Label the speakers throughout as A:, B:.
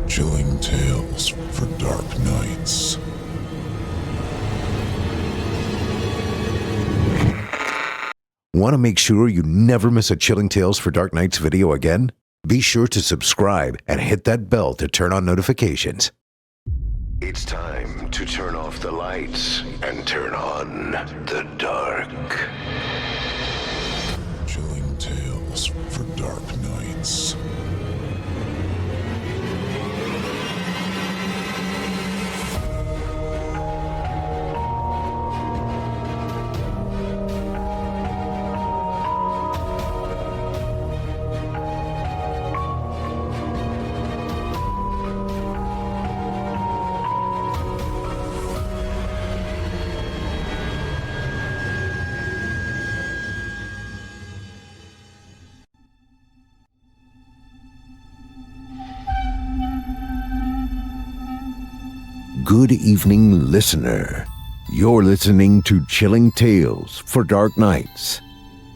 A: Chilling tales for dark nights.
B: Want to make sure you never miss a Chilling Tales for Dark Nights video again? Be sure to subscribe and hit that bell to turn on notifications. It's time to turn off the lights and turn on the dark.
A: Chilling tales for dark nights.
B: Good evening, listener. You're listening to Chilling Tales for Dark Nights.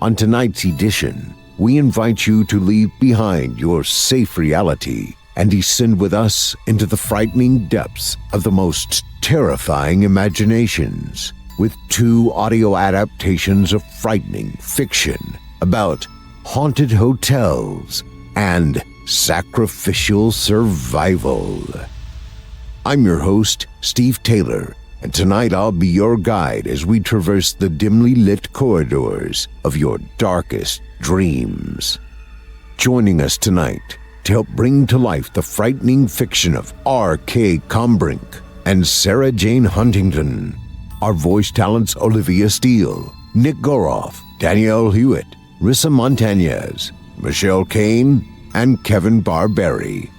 B: On tonight's edition, we invite you to leave behind your safe reality and descend with us into the frightening depths of the most terrifying imaginations with 2 audio adaptations of frightening fiction about haunted hotels and sacrificial survival. I'm your host, Steve Taylor, and tonight I'll be your guide as we traverse the dimly lit corridors of your darkest dreams. Joining us tonight to help bring to life the frightening fiction of R.K. Kombrinck and Sarah Jane Huntington, our voice talents Olivia Steele, Nick Goroff, Danielle Hewitt, Rissa Montanez, Michelle Kane, and Kevin Barbare.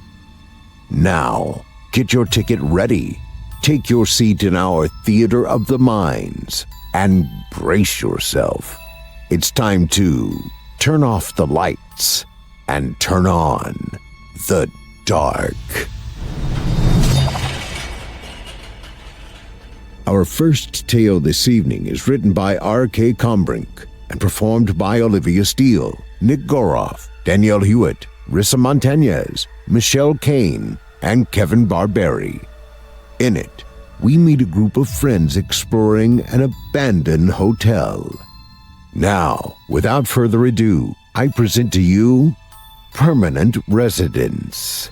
B: Now, get your ticket ready, take your seat in our Theater of the Minds, and brace yourself. It's time to turn off the lights and turn on the dark. Our first tale this evening is written by R.K. Kombrinck and performed by Olivia Steele, Nick Goroff, Danielle Hewitt, Rissa Montanez, Michelle Kane, and Kevin Barbare. In it, we meet a group of friends exploring an abandoned hotel. Now, without further ado, I present to you Permanent Residence.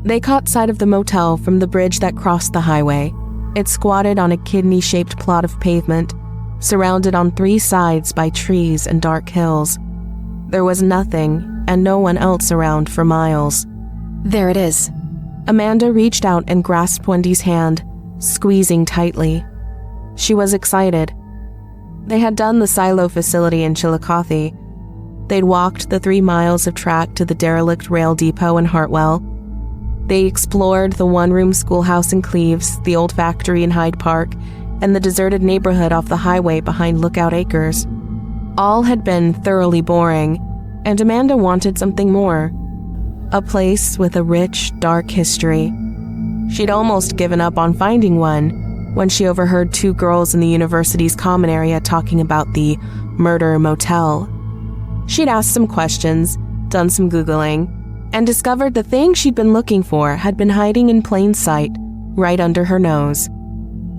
C: They caught sight of the motel from the bridge that crossed the highway. It squatted on a kidney-shaped plot of pavement, surrounded on 3 sides by trees and dark hills. There was nothing and no one else around for miles.
D: There it is.
C: Amanda reached out and grasped Wendy's hand, squeezing tightly. She was excited. They had done the silo facility in Chillicothe. They'd walked the 3 miles of track to the derelict rail depot in Hartwell. They explored the one-room schoolhouse in Cleves, the old factory in Hyde Park, and the deserted neighborhood off the highway behind Lookout Acres. All had been thoroughly boring, and Amanda wanted something more. A place with a rich, dark history. She'd almost given up on finding one when she overheard 2 girls in the university's common area talking about the Murder Motel. She'd asked some questions, done some Googling, and discovered the thing she'd been looking for had been hiding in plain sight, right under her nose.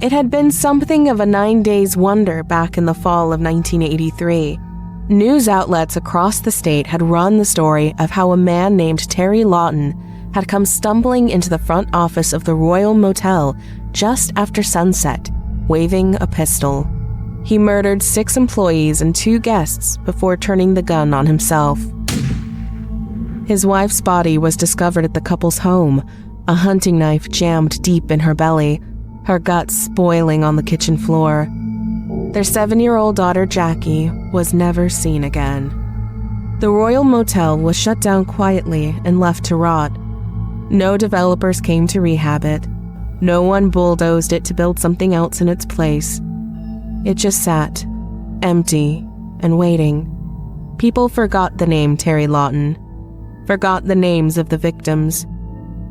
C: It had been something of a 9 days wonder back in the fall of 1983. News outlets across the state had run the story of how a man named Terry Lawton had come stumbling into the front office of the Royal Motel just after sunset, waving a pistol. He murdered 6 employees and 2 guests before turning the gun on himself. His wife's body was discovered at the couple's home, a hunting knife jammed deep in her belly, her guts spoiling on the kitchen floor. Their 7-year-old daughter, Jackie, was never seen again. The Royal Motel was shut down quietly and left to rot. No developers came to rehab it. No one bulldozed it to build something else in its place. It just sat, empty and waiting. People forgot the name Terry Lawton, forgot the names of the victims.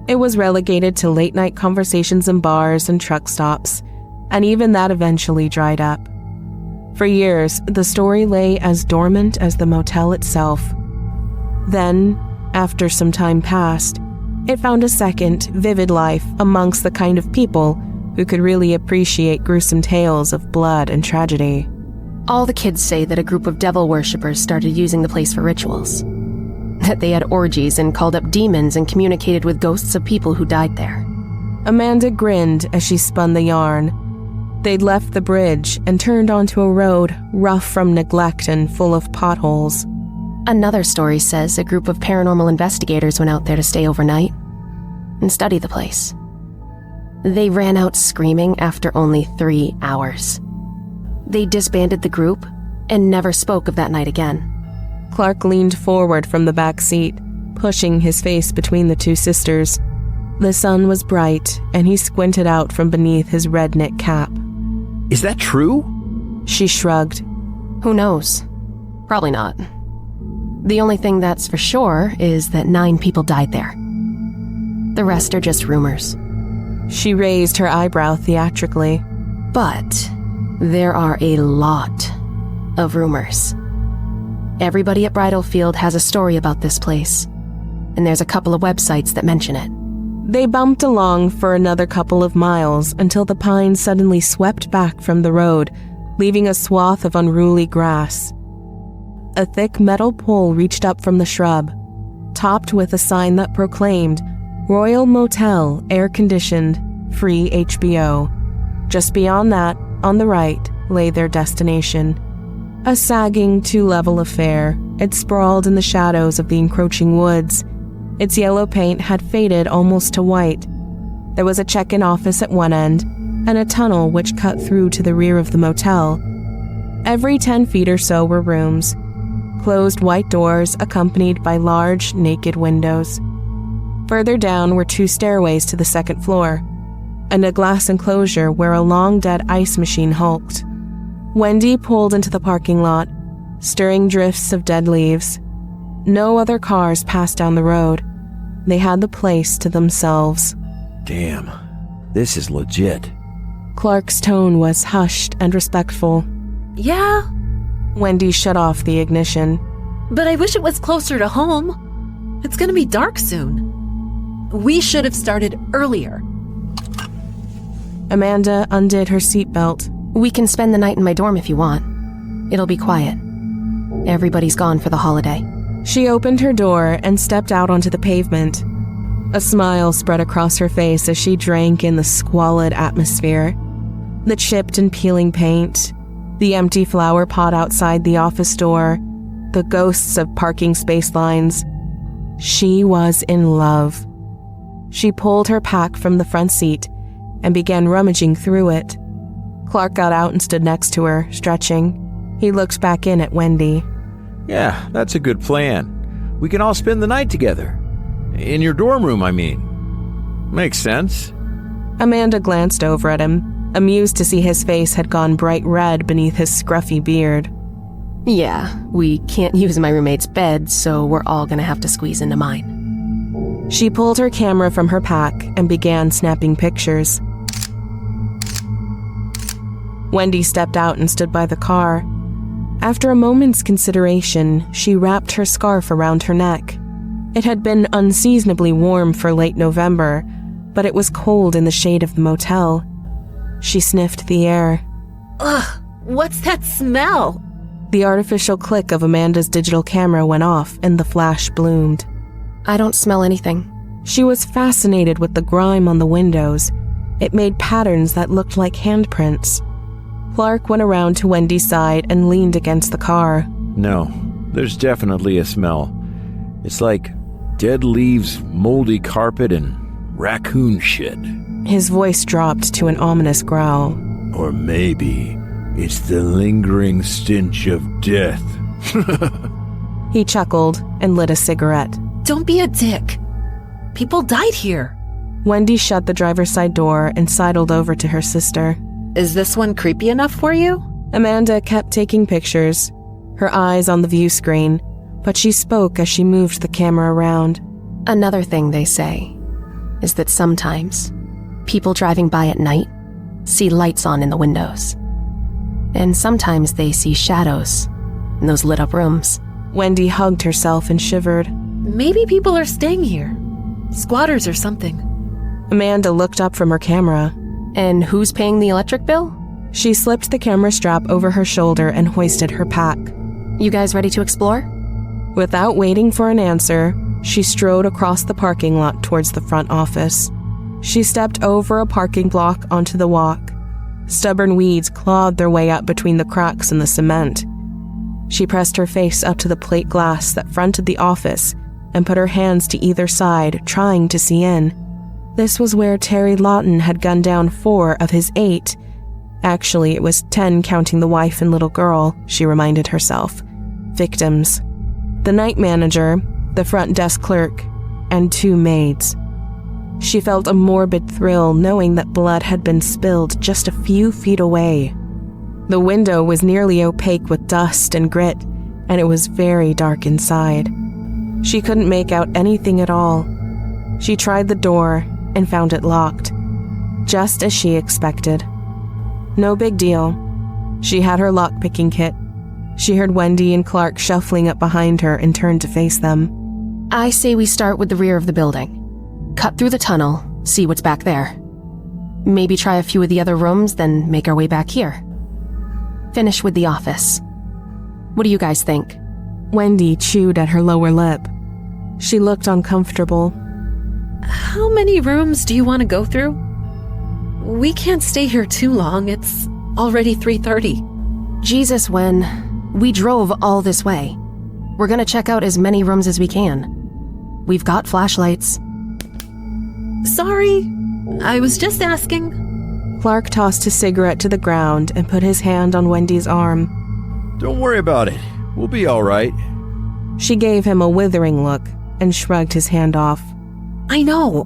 C: It was relegated to late-night conversations in bars and truck stops, and even that eventually dried up. For years, the story lay as dormant as the motel itself, Then, after some time passed, it found a second, vivid life amongst the kind of people who could really appreciate gruesome tales of blood and tragedy.
D: All the kids say that a group of devil worshippers started using the place for rituals. That they had orgies and called up demons and communicated with ghosts of people who died there.
C: Amanda grinned as she spun the yarn. They'd left the bridge and turned onto a road rough from neglect and full of potholes.
D: Another story says a group of paranormal investigators went out there to stay overnight and study the place. They ran out screaming after only 3 hours. They disbanded the group and never spoke of that night again.
C: Clark leaned forward from the back seat, pushing his face between the two sisters. The sun was bright, and he squinted out from beneath his red knit cap.
E: Is that true?
C: She shrugged.
D: Who knows? Probably not. The only thing that's for sure is that 9 people died there. The rest are just rumors.
C: She raised her eyebrow theatrically.
D: But there are a lot of rumors. Everybody at Bridal Field has a story about this place, and there's a couple of websites that mention it.
C: They bumped along for another couple of miles until the pines suddenly swept back from the road, leaving a swath of unruly grass. A thick metal pole reached up from the shrub, topped with a sign that proclaimed Royal Motel, air-conditioned, free HBO. Just beyond that, on the right, lay their destination. A sagging 2-level affair, it sprawled in the shadows of the encroaching woods. Its yellow paint had faded almost to white. There was a check-in office at one end, and a tunnel which cut through to the rear of the motel. Every 10 feet or so were rooms, closed white doors accompanied by large, naked windows. Further down were 2 stairways to the second floor, and a glass enclosure where a long-dead ice machine hulked. Wendy pulled into the parking lot, stirring drifts of dead leaves. No other cars passed down the road. They had the place to themselves.
E: Damn, this is legit.
C: Clark's tone was hushed and respectful.
F: Yeah,
C: Wendy shut off the ignition.
F: but I wish it was closer to home. It's gonna be dark soon. We should have started earlier.
C: Amanda undid her seatbelt.
D: We can spend the night in my dorm if you want. It'll be quiet. Everybody's gone for the holiday.
C: She opened her door and stepped out onto the pavement. A smile spread across her face as she drank in the squalid atmosphere. The chipped and peeling paint, the empty flower pot outside the office door, the ghosts of parking space lines. She was in love. She pulled her pack from the front seat and began rummaging through it. Clark got out and stood next to her, stretching. He looked back in at Wendy.
E: Yeah, that's a good plan. We can all spend the night together. In your dorm room, I mean. Makes sense.
C: Amanda glanced over at him, amused to see his face had gone bright red beneath his scruffy beard.
D: Yeah, we can't use my roommate's bed, so we're all gonna have to squeeze into mine.
C: She pulled her camera from her pack and began snapping pictures. Wendy stepped out and stood by the car. After a moment's consideration, she wrapped her scarf around her neck. It had been unseasonably warm for late November, but it was cold in the shade of the motel. She sniffed the air.
F: Ugh, what's that smell?
C: The artificial click of Amanda's digital camera went off and the flash bloomed.
D: I don't smell anything.
C: She was fascinated with the grime on the windows. It made patterns that looked like handprints. Clark went around to Wendy's side and leaned against the car.
E: No, there's definitely a smell. It's like dead leaves, moldy carpet, and raccoon shit.
C: His voice dropped to an ominous growl.
E: Or maybe it's the lingering stench of death.
C: He chuckled and lit a cigarette.
F: Don't be a dick. People died here.
C: Wendy shut the driver's side door and sidled over to her sister.
F: Is this one creepy enough for you?
C: Amanda kept taking pictures, her eyes on the view screen, but she spoke as she moved the camera around.
D: Another thing they say is that sometimes people driving by at night see lights on in the windows. And sometimes they see shadows in those lit up rooms.
C: Wendy hugged herself and shivered.
F: Maybe people are staying here. Squatters or something.
C: Amanda looked up from her camera.
D: And who's paying the electric bill?
C: She slipped the camera strap over her shoulder and hoisted her pack.
D: You guys ready to explore?
C: Without waiting for an answer, she strode across the parking lot towards the front office. She stepped over a parking block onto the walk. Stubborn weeds clawed their way up between the cracks in the cement. She pressed her face up to the plate glass that fronted the office and put her hands to either side, trying to see in. This was where Terry Lawton had gunned down 4 of his 8. Actually, it was 10 counting the wife and little girl, she reminded herself. Victims. The night manager, the front desk clerk, and 2 maids. She felt a morbid thrill knowing that blood had been spilled just a few feet away. The window was nearly opaque with dust and grit, and it was very dark inside. She couldn't make out anything at all. She tried the door and found it locked, just as she expected. No big deal. She had her lockpicking kit. She heard Wendy and Clark shuffling up behind her and turned to face them.
D: I say we start with the rear of the building. Cut through the tunnel, see what's back there. Maybe try a few of the other rooms, then make our way back here. Finish with the office. What do you guys think?
C: Wendy chewed at her lower lip. She looked uncomfortable.
F: How many rooms do you want to go through? We can't stay here too long. It's already 3:30.
D: Jesus, Wen. We drove all this way. We're gonna check out as many rooms as we can. We've got flashlights.
F: Sorry, I was just asking.
C: Clark tossed his cigarette to the ground and put his hand on Wendy's arm.
E: Don't worry about it. We'll be all right.
C: She gave him a withering look and shrugged his hand off.
F: I know.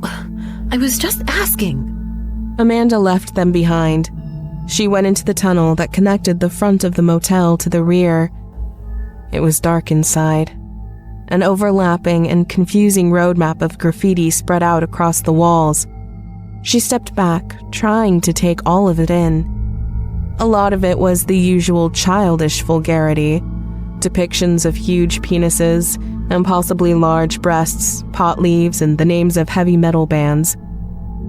F: I was just asking.
C: Amanda left them behind. She went into the tunnel that connected the front of the motel to the rear. It was dark inside. An overlapping and confusing roadmap of graffiti spread out across the walls. She stepped back, trying to take all of it in. A lot of it was the usual childish vulgarity. Depictions of huge penises, impossibly large breasts, pot leaves, and the names of heavy metal bands.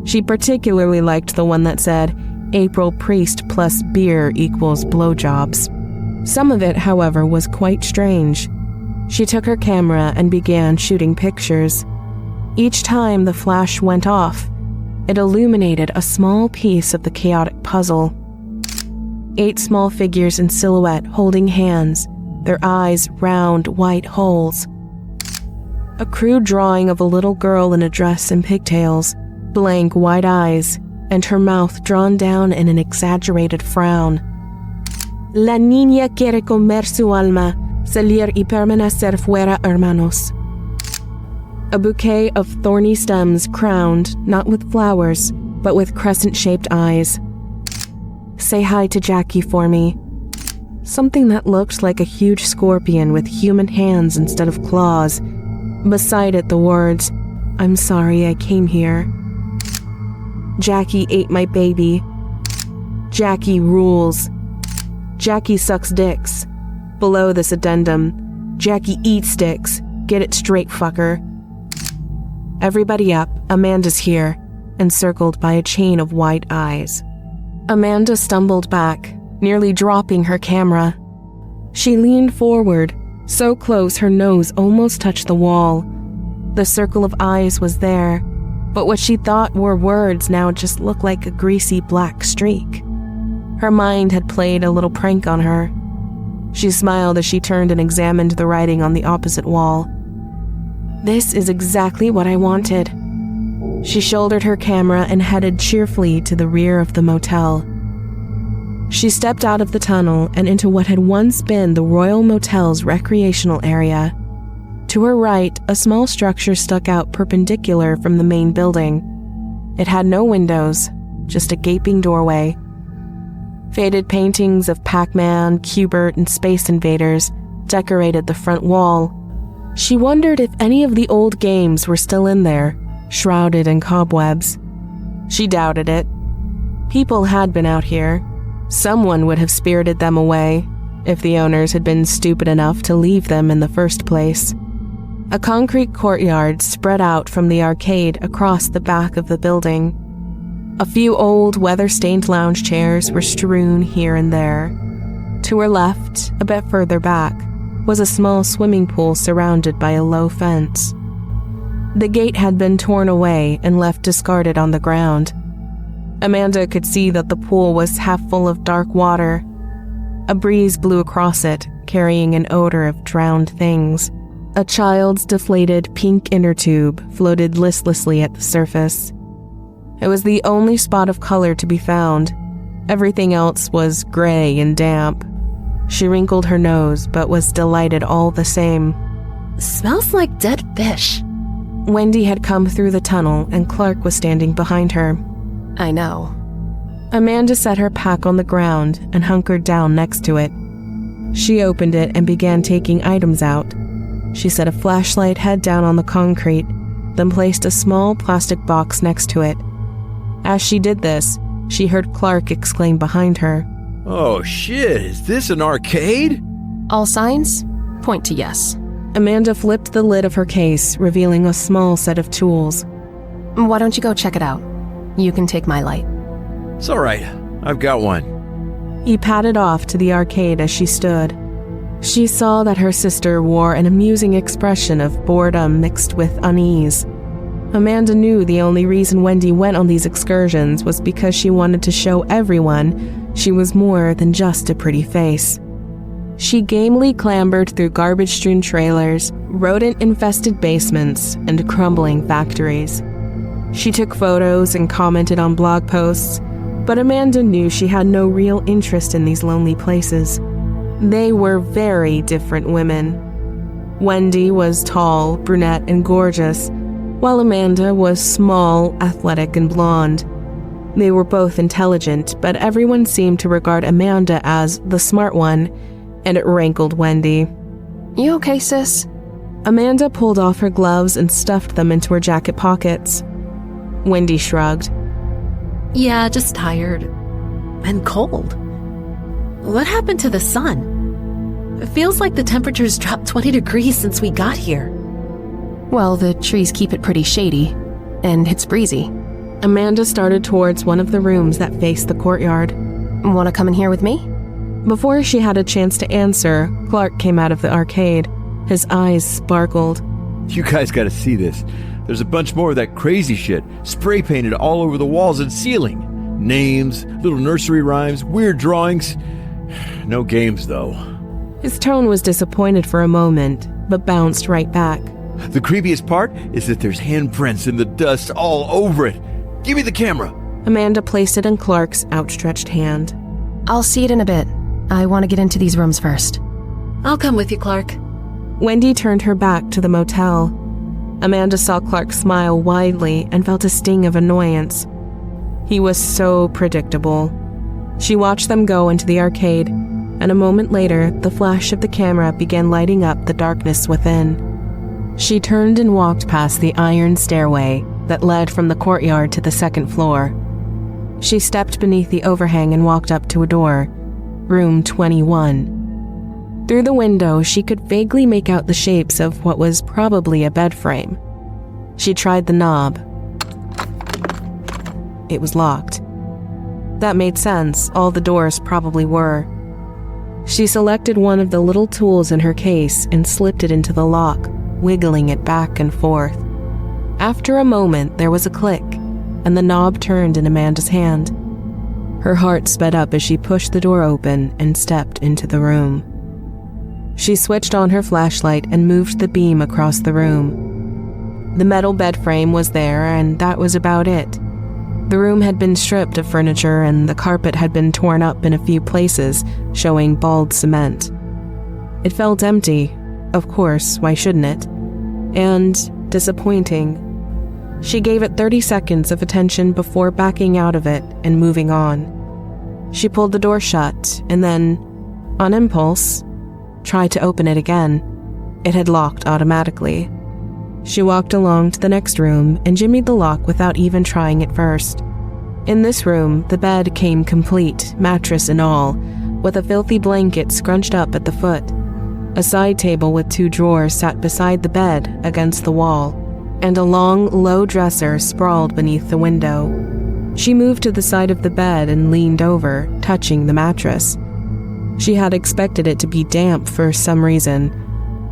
C: She particularly liked the one that said, April Priest plus beer equals blowjobs. Some of it, however, was quite strange. She took her camera and began shooting pictures. Each time the flash went off, it illuminated a small piece of the chaotic puzzle. 8 small figures in silhouette holding hands, their eyes round white holes. A crude drawing of a little girl in a dress and pigtails, blank white eyes, and her mouth drawn down in an exaggerated frown. La niña quiere comer su alma, salir y permanecer fuera, hermanos. A bouquet of thorny stems crowned, not with flowers, but with crescent-shaped eyes. Say hi to Jackie for me. Something that looked like a huge scorpion with human hands instead of claws. Beside it the words, I'm sorry I came here. Jackie ate my baby. Jackie rules. Jackie sucks dicks. Below this addendum, Jackie eats dicks. Get it straight, fucker. Everybody up, Amanda's here, encircled by a chain of white eyes. Amanda stumbled back, nearly dropping her camera. She leaned forward, so close her nose almost touched the wall. The circle of eyes was there, but what she thought were words now just looked like a greasy black streak. Her mind had played a little prank on her. She smiled as she turned and examined the writing on the opposite wall. This is exactly what I wanted. She shouldered her camera and headed cheerfully to the rear of the motel. She stepped out of the tunnel and into what had once been the Royal Motel's recreational area. To her right, a small structure stuck out perpendicular from the main building. It had no windows, just a gaping doorway. Faded paintings of Pac-Man, Q*bert, and Space Invaders decorated the front wall. She wondered if any of the old games were still in there, shrouded in cobwebs. She doubted it. People had been out here. Someone would have spirited them away, if the owners had been stupid enough to leave them in the first place. A concrete courtyard spread out from the arcade across the back of the building. A few old, weather-stained lounge chairs were strewn here and there. To her left, a bit further back, was a small swimming pool surrounded by a low fence. The gate had been torn away and left discarded on the ground. Amanda could see that the pool was half full of dark water. A breeze blew across it, carrying an odor of drowned things. A child's deflated pink inner tube floated listlessly at the surface. It was the only spot of color to be found. Everything else was gray and damp. She wrinkled her nose, but was delighted all the same.
F: Smells like dead fish.
C: Wendy had come through the tunnel, and Clark was standing behind her.
D: I know.
C: Amanda set her pack on the ground and hunkered down next to it. She opened it and began taking items out. She set a flashlight head down on the concrete, then placed a small plastic box next to it. As she did this, she heard Clark exclaim behind her,
E: Oh shit, is this an arcade?
D: All signs point to yes.
C: Amanda flipped the lid of her case, revealing a small set of tools.
D: Why don't you go check it out? You can take my light.
E: It's alright, I've got one.
C: He padded off to the arcade as she stood. She saw that her sister wore an amusing expression of boredom mixed with unease. Amanda knew the only reason Wendy went on these excursions was because she wanted to show everyone she was more than just a pretty face. She gamely clambered through garbage-strewn trailers, rodent-infested basements, and crumbling factories. She took photos and commented on blog posts, but Amanda knew she had no real interest in these lonely places. They were very different women. Wendy was tall, brunette, and gorgeous, while Amanda was small, athletic, and blonde. They were both intelligent, but everyone seemed to regard Amanda as the smart one, and it rankled Wendy.
D: You okay, sis?
C: Amanda pulled off her gloves and stuffed them into her jacket pockets. Wendy shrugged.
F: Yeah, just tired. And cold. What happened to the sun? It feels like the temperature's dropped 20 degrees since we got here.
D: Well, the trees keep it pretty shady, and it's breezy.
C: Amanda started towards one of the rooms that faced the courtyard.
D: Want to come in here with me?
C: Before she had a chance to answer, Clark came out of the arcade. His eyes sparkled.
E: You guys gotta see this. There's a bunch more of that crazy shit, spray painted all over the walls and ceiling. Names, little nursery rhymes, weird drawings. No games, though.
C: His tone was disappointed for a moment, but bounced right back.
E: The creepiest part is that there's handprints in the dust all over it. Give me the camera.
C: Amanda placed it in Clark's outstretched hand.
D: I'll see it in a bit. I want to get into these rooms first.
F: I'll come with you, Clark.
C: Wendy turned her back to the motel. Amanda saw Clark smile widely and felt a sting of annoyance. He was so predictable. She watched them go into the arcade, and a moment later, the flash of the camera began lighting up the darkness within. She turned and walked past the iron stairway that led from the courtyard to the second floor. She stepped beneath the overhang and walked up to a door. Room 21. Through the window, she could vaguely make out the shapes of what was probably a bed frame. She tried the knob. It was locked. That made sense. All the doors probably were. She selected one of the little tools in her case and slipped it into the lock, wiggling it back and forth. After a moment, there was a click, and the knob turned in Amanda's hand. Her heart sped up as she pushed the door open and stepped into the room. She switched on her flashlight and moved the beam across the room. The metal bed frame was there, and that was about it. The room had been stripped of furniture, and the carpet had been torn up in a few places, showing bald cement. It felt empty. Of course, why shouldn't it? And disappointing. She gave it 30 seconds of attention before backing out of it and moving on. She pulled the door shut and then, on impulse, tried to open it again. It had locked automatically. She walked along to the next room and jimmied the lock without even trying it first. In this room, the bed came complete, mattress and all, with a filthy blanket scrunched up at the foot. A side table with 2 drawers sat beside the bed against the wall, and a long, low dresser sprawled beneath the window. She moved to the side of the bed and leaned over, touching the mattress. She had expected it to be damp for some reason,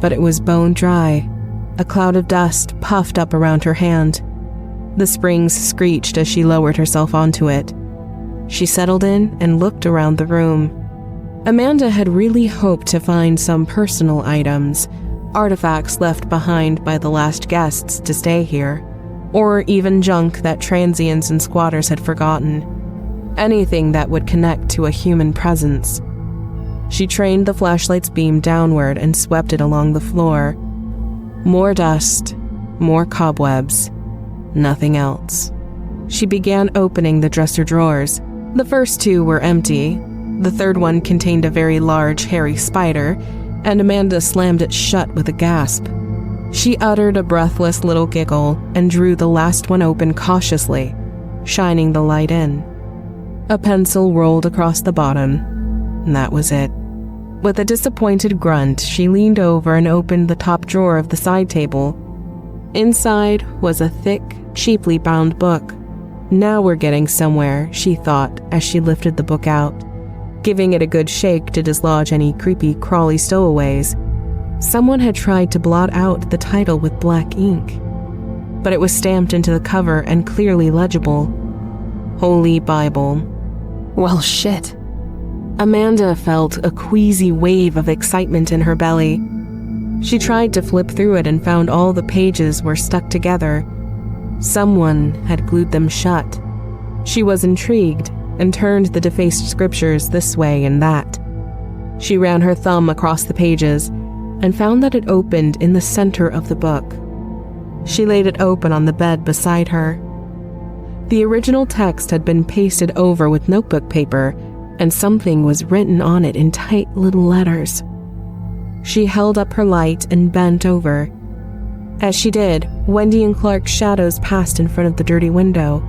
C: but it was bone dry. A cloud of dust puffed up around her hand. The springs screeched as she lowered herself onto it. She settled in and looked around the room. Amanda had really hoped to find some personal items, artifacts left behind by the last guests to stay here, or even junk that transients and squatters had forgotten. Anything that would connect to a human presence. She trained the flashlight's beam downward and swept it along the floor. More dust, more cobwebs, nothing else. She began opening the dresser drawers. The first 2 were empty. The third one contained a very large, hairy spider, and Amanda slammed it shut with a gasp. She uttered a breathless little giggle and drew the last one open cautiously, shining the light in. A pencil rolled across the bottom, and that was it. With a disappointed grunt, she leaned over and opened the top drawer of the side table. Inside was a thick, cheaply bound book. Now we're getting somewhere, she thought as she lifted the book out, giving it a good shake to dislodge any creepy, crawly stowaways. Someone had tried to blot out the title with black ink, but it was stamped into the cover and clearly legible. Holy Bible.
D: Well, shit.
C: Amanda felt a queasy wave of excitement in her belly. She tried to flip through it and found all the pages were stuck together. Someone had glued them shut. She was intrigued and turned the defaced scriptures this way and that. She ran her thumb across the pages and found that it opened in the center of the book. She laid it open on the bed beside her. The original text had been pasted over with notebook paper, and something was written on it in tight little letters. She held up her light and bent over. As she did, Wendy and Clark's shadows passed in front of the dirty window.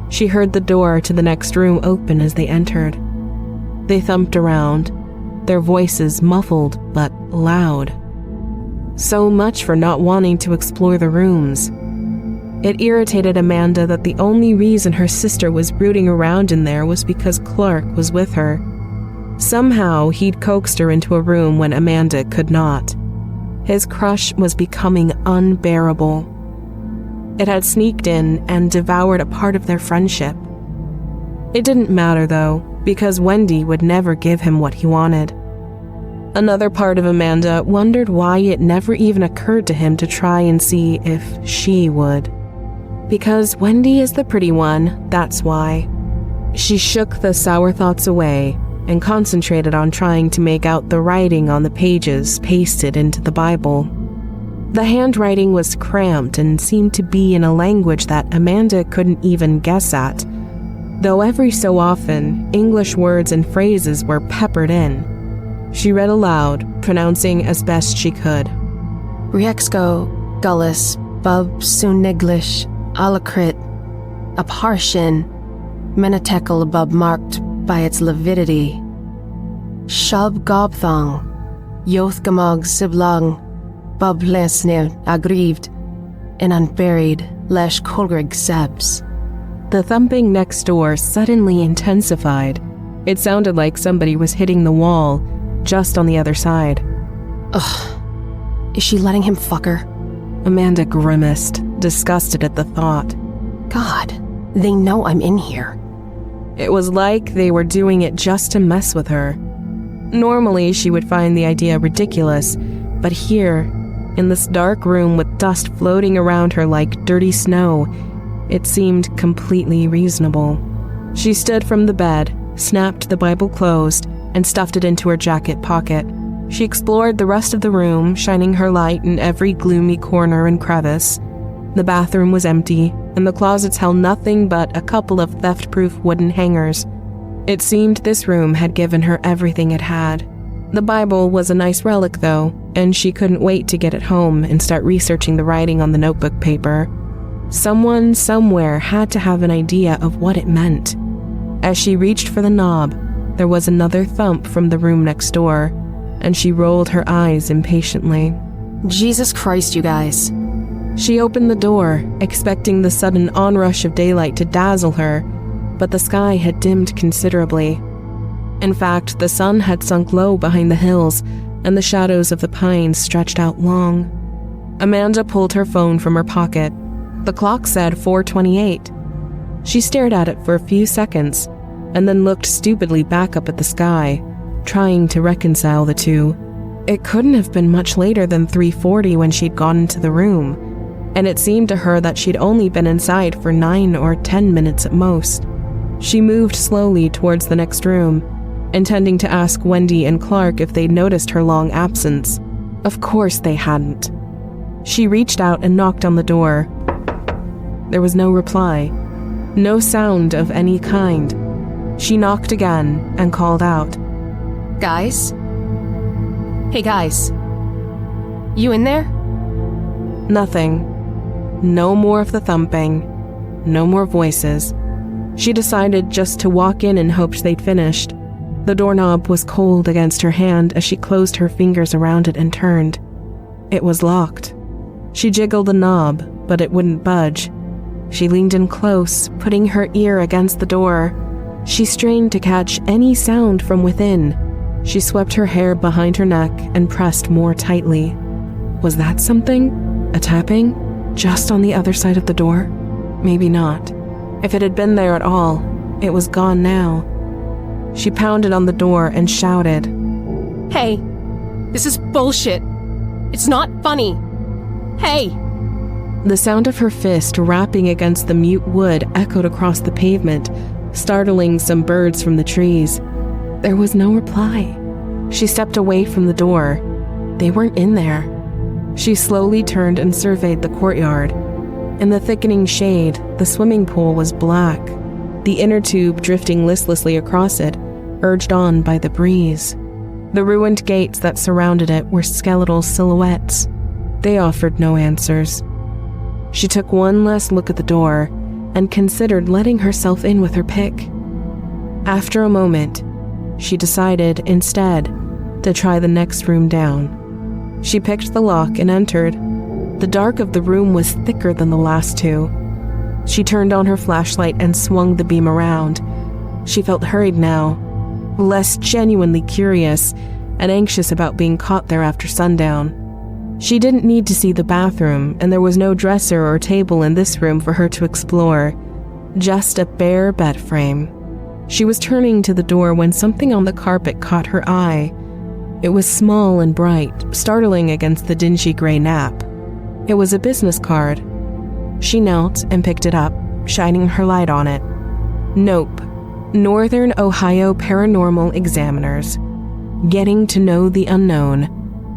C: She heard the door to the next room open as they entered. They thumped around, their voices muffled but loud. So much for not wanting to explore the rooms. It irritated Amanda that the only reason her sister was rooting around in there was because Clark was with her. Somehow, he'd coaxed her into a room when Amanda could not. His crush was becoming unbearable. It had sneaked in and devoured a part of their friendship. It didn't matter, though, because Wendy would never give him what he wanted. Another part of Amanda wondered why it never even occurred to him to try and see if she would. Because Wendy is the pretty one, that's why. She shook the sour thoughts away and concentrated on trying to make out the writing on the pages pasted into the Bible. The handwriting was cramped and seemed to be in a language that Amanda couldn't even guess at, though every so often, English words and phrases were peppered in. She read aloud, pronouncing as best she could.
D: Riexco, Gullis, Bub, Suniglish, Alacrit, Aparshin, Menetekel above marked by its lividity. Shub Gobthong, Yothgamog Siblang, Bub Lesne aggrieved, and unburied Lesh Kolgrig Sebs.
C: The thumping next door suddenly intensified. It sounded like somebody was hitting the wall, just on the other side.
D: Ugh. Is she letting him fuck her?
C: Amanda grimaced, disgusted at the thought.
D: God, they know I'm in here.
C: It was like they were doing it just to mess with her. Normally, she would find the idea ridiculous, but here, in this dark room with dust floating around her like dirty snow, it seemed completely reasonable. She stood from the bed, snapped the Bible closed, and stuffed it into her jacket pocket. She explored the rest of the room, shining her light in every gloomy corner and crevice. The bathroom was empty, and the closets held nothing but a couple of theft-proof wooden hangers. It seemed this room had given her everything it had. The Bible was a nice relic, though, and she couldn't wait to get it home and start researching the writing on the notebook paper. Someone somewhere had to have an idea of what it meant. As she reached for the knob, there was another thump from the room next door, and she rolled her eyes impatiently.
D: Jesus Christ, you guys.
C: She opened the door, expecting the sudden onrush of daylight to dazzle her, but the sky had dimmed considerably. In fact, the sun had sunk low behind the hills, and the shadows of the pines stretched out long. Amanda pulled her phone from her pocket. The clock said 4:28. She stared at it for a few seconds, and then looked stupidly back up at the sky, trying to reconcile the two. It couldn't have been much later than 3:40 when she'd gone into the room, and it seemed to her that she'd only been inside for 9 or 10 minutes at most. She moved slowly towards the next room, intending to ask Wendy and Clark if they'd noticed her long absence. Of course they hadn't. She reached out and knocked on the door. There was no reply, no sound of any kind. She knocked again and called out,
D: Guys? Hey guys. You in there?
C: Nothing. No more of the thumping. No more voices. She decided just to walk in and hoped they'd finished. The doorknob was cold against her hand as she closed her fingers around it and turned. It was locked. She jiggled the knob, but it wouldn't budge. She leaned in close, putting her ear against the door. She strained to catch any sound from within. She swept her hair behind her neck and pressed more tightly. Was that something? A tapping? Just on the other side of the door? Maybe not. If it had been there at all, it was gone now. She pounded on the door and shouted,
D: Hey, this is bullshit. It's not funny. Hey!
C: The sound of her fist rapping against the mute wood echoed across the pavement, startling some birds from the trees. There was no reply. She stepped away from the door. They weren't in there. She slowly turned and surveyed the courtyard. In the thickening shade, the swimming pool was black, the inner tube drifting listlessly across it, urged on by the breeze. The ruined gates that surrounded it were skeletal silhouettes. They offered no answers. She took one last look at the door and considered letting herself in with her pick. After a moment, she decided instead to try the next room down. She picked the lock and entered. The dark of the room was thicker than the last two. She turned on her flashlight and swung the beam around. She felt hurried now, less genuinely curious and anxious about being caught there after sundown. She didn't need to see the bathroom, and there was no dresser or table in this room for her to explore, just a bare bed frame. She was turning to the door when something on the carpet caught her eye. It was small and bright, startling against the dingy gray nap. It was a business card. She knelt and picked it up, shining her light on it. Nope. Northern Ohio Paranormal Examiners. Getting to know the unknown.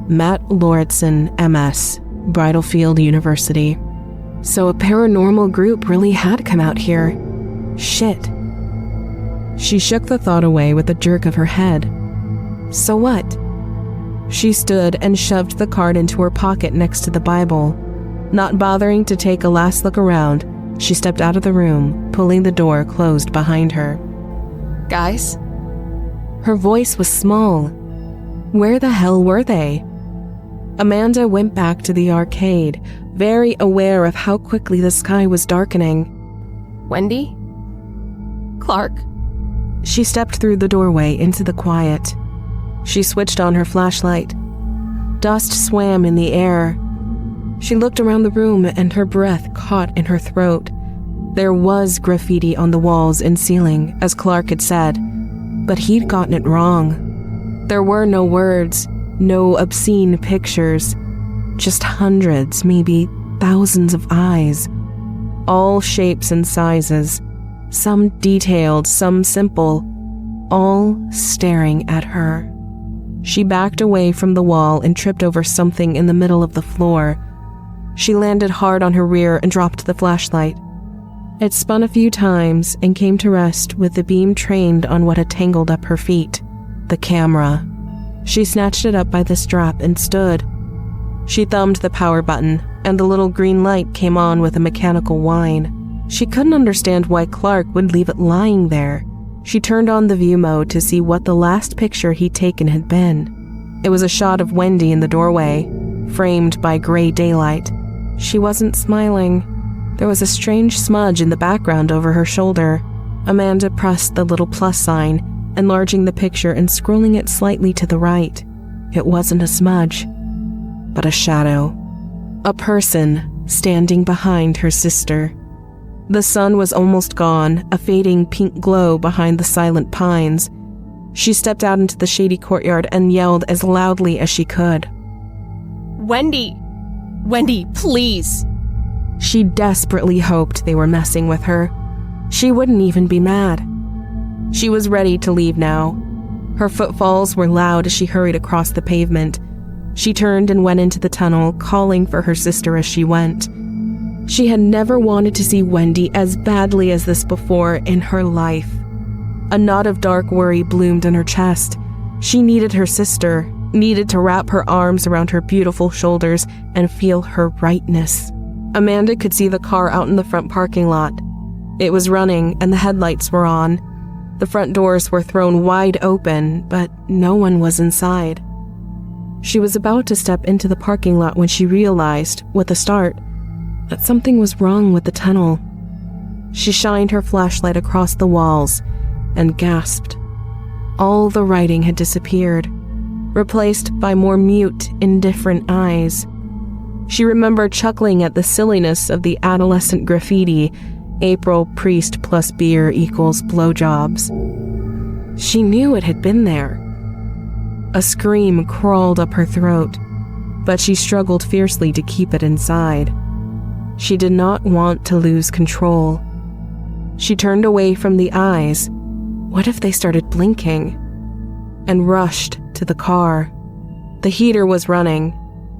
C: Matt Lauritsen, MS, Bridlefield University. So a paranormal group really had come out here. Shit. She shook the thought away with a jerk of her head. So what? She stood and shoved the card into her pocket next to the Bible. Not bothering to take a last look around, she stepped out of the room, pulling the door closed behind her.
D: Guys?
C: Her voice was small. Where the hell were they? Amanda went back to the arcade, very aware of how quickly the sky was darkening.
D: Wendy? Clark?
C: She stepped through the doorway into the quiet. She switched on her flashlight. Dust swam in the air. She looked around the room and her breath caught in her throat. There was graffiti on the walls and ceiling, as Clark had said, but he'd gotten it wrong. There were no words, no obscene pictures, just hundreds, maybe thousands of eyes, all shapes and sizes, some detailed, some simple, all staring at her. She backed away from the wall and tripped over something in the middle of the floor. She landed hard on her rear and dropped the flashlight. It spun a few times and came to rest with the beam trained on what had tangled up her feet, the camera. She snatched it up by the strap and stood. She thumbed the power button, and the little green light came on with a mechanical whine. She couldn't understand why Clark would leave it lying there. She turned on the view mode to see what the last picture he'd taken had been. It was a shot of Wendy in the doorway, framed by gray daylight. She wasn't smiling. There was a strange smudge in the background over her shoulder. Amanda pressed the little plus sign, enlarging the picture and scrolling it slightly to the right. It wasn't a smudge, but a shadow. A person standing behind her sister. The sun was almost gone, a fading pink glow behind the silent pines. She stepped out into the shady courtyard and yelled as loudly as she could.
D: Wendy! Wendy, please!
C: She desperately hoped they were messing with her. She wouldn't even be mad. She was ready to leave now. Her footfalls were loud as she hurried across the pavement. She turned and went into the tunnel, calling for her sister as she went. She had never wanted to see Wendy as badly as this before in her life. A knot of dark worry bloomed in her chest. She needed her sister, needed to wrap her arms around her beautiful shoulders and feel her rightness. Amanda could see the car out in the front parking lot. It was running and the headlights were on. The front doors were thrown wide open, but no one was inside. She was about to step into the parking lot when she realized, with a start, that something was wrong with the tunnel. She shined her flashlight across the walls and gasped. All the writing had disappeared, replaced by more mute, indifferent eyes. She remembered chuckling at the silliness of the adolescent graffiti, April priest plus beer equals blowjobs. She knew it had been there. A scream crawled up her throat, but she struggled fiercely to keep it inside. She did not want to lose control. She turned away from the eyes. What if they started blinking? And rushed to the car. The heater was running.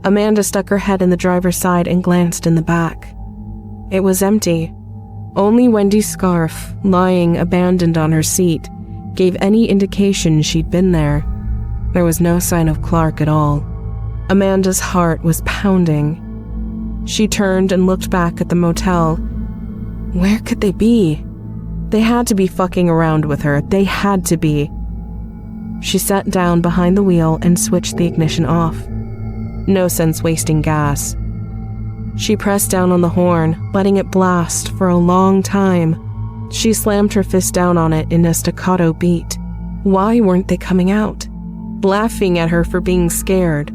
C: Amanda stuck her head in the driver's side and glanced in the back. It was empty. Only Wendy's scarf, lying abandoned on her seat, gave any indication she'd been there. There was no sign of Clark at all. Amanda's heart was pounding. She turned and looked back at the motel. Where could they be? They had to be fucking around with her. They had to be. She sat down behind the wheel and switched the ignition off. No sense wasting gas. She pressed down on the horn, letting it blast for a long time. She slammed her fist down on it in a staccato beat. Why weren't they coming out? Laughing at her for being scared.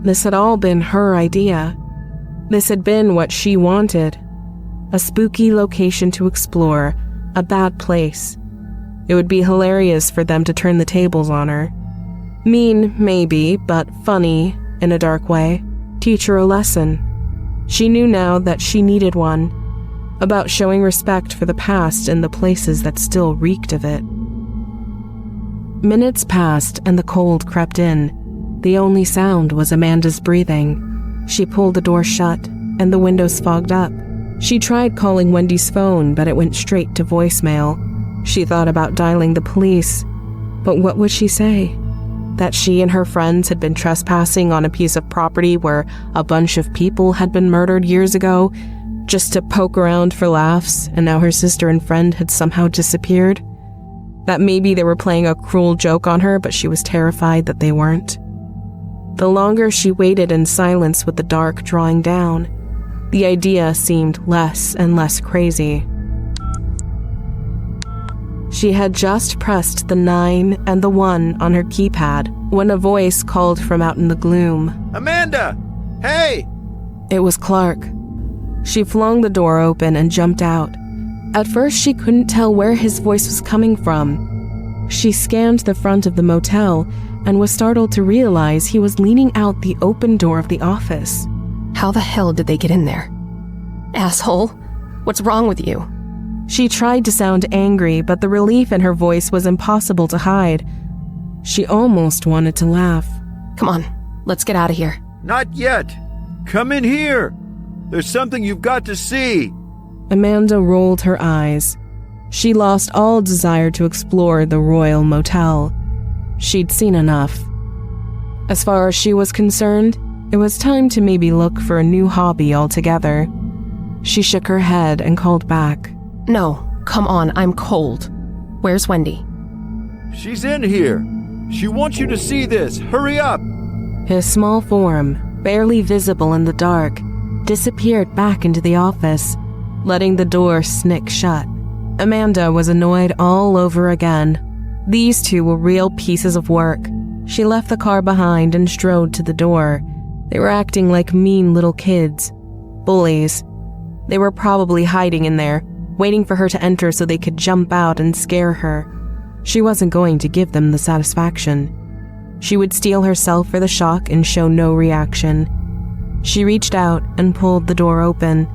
C: This had all been her idea. This had been what she wanted. A spooky location to explore, a bad place. It would be hilarious for them to turn the tables on her. Mean, maybe, but funny in a dark way. Teach her a lesson. She knew now that she needed one, about showing respect for the past and the places that still reeked of it. Minutes passed and the cold crept in. The only sound was Amanda's breathing. She pulled the door shut and the windows fogged up. She tried calling Wendy's phone, but it went straight to voicemail. She thought about dialing the police, but what would she say? That she and her friends had been trespassing on a piece of property where a bunch of people had been murdered years ago, just to poke around for laughs, and now her sister and friend had somehow disappeared? That maybe they were playing a cruel joke on her, but she was terrified that they weren't. The longer she waited in silence with the dark drawing down, the idea seemed less and less crazy. She had just pressed the 9 and the 1 on her keypad when a voice called from out in the gloom.
E: Amanda! Hey!
C: It was Clark. She flung the door open and jumped out. At first, she couldn't tell where his voice was coming from. She scanned the front of the motel and was startled to realize he was leaning out the open door of the office.
D: How the hell did they get in there? Asshole, what's wrong with you?
C: She tried to sound angry, but the relief in her voice was impossible to hide. She almost wanted to laugh.
D: Come on, let's get out of here.
E: Not yet. Come in here. There's something you've got to see.
C: Amanda rolled her eyes. She lost all desire to explore the Royal Motel. She'd seen enough. As far as she was concerned, it was time to maybe look for a new hobby altogether. She shook her head and called back.
D: No, come on, I'm cold. Where's Wendy?
E: She's in here. She wants you to see this. Hurry up.
C: His small form, barely visible in the dark, disappeared back into the office, letting the door snick shut. Amanda was annoyed all over again. These two were real pieces of work. She left the car behind and strode to the door. They were acting like mean little kids. Bullies. They were probably hiding in there, waiting for her to enter so they could jump out and scare her. She wasn't going to give them the satisfaction. She would steel herself for the shock and show no reaction. She reached out and pulled the door open.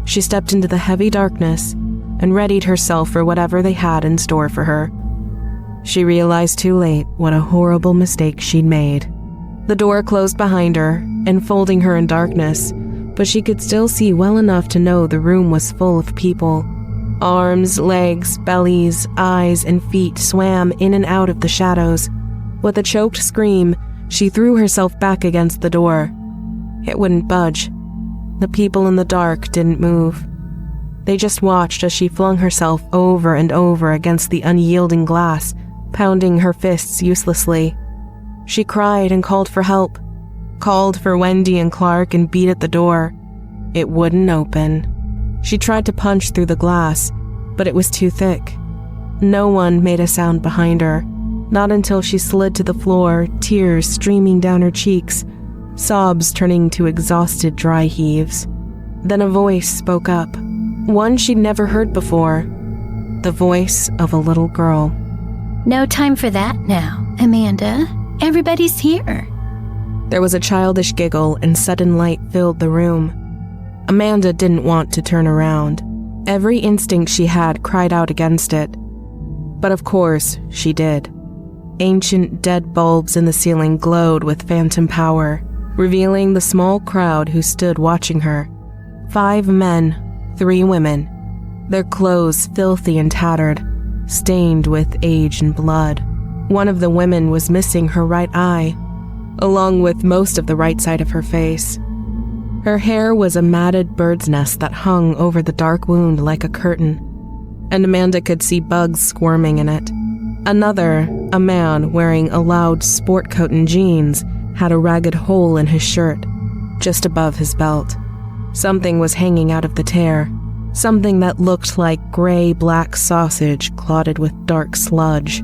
C: She stepped into the heavy darkness and readied herself for whatever they had in store for her. She realized too late what a horrible mistake she'd made. The door closed behind her, enfolding her in darkness, but she could still see well enough to know the room was full of people. Arms, legs, bellies, eyes, and feet swam in and out of the shadows. With a choked scream, she threw herself back against the door. It wouldn't budge. The people in the dark didn't move. They just watched as she flung herself over and over against the unyielding glass, pounding her fists uselessly. She cried and called for help, called for Wendy and Clark and beat at the door. It wouldn't open. She tried to punch through the glass, but it was too thick. No one made a sound behind her, not until she slid to the floor, tears streaming down her cheeks, sobs turning to exhausted dry heaves. Then a voice spoke up, one she'd never heard before, the voice of a little girl.
G: No time for that now, Amanda. Everybody's here.
C: There was a childish giggle and sudden light filled the room. Amanda didn't want to turn around. Every instinct she had cried out against it. But of course, she did. Ancient dead bulbs in the ceiling glowed with phantom power, revealing the small crowd who stood watching her. 5 men, 3 women. Their clothes filthy and tattered, stained with age and blood. One of the women was missing her right eye, along with most of the right side of her face. Her hair was a matted bird's nest that hung over the dark wound like a curtain, and Amanda could see bugs squirming in it. Another, a man wearing a loud sport coat and jeans, had a ragged hole in his shirt, just above his belt. Something was hanging out of the tear, something that looked like gray-black sausage clotted with dark sludge.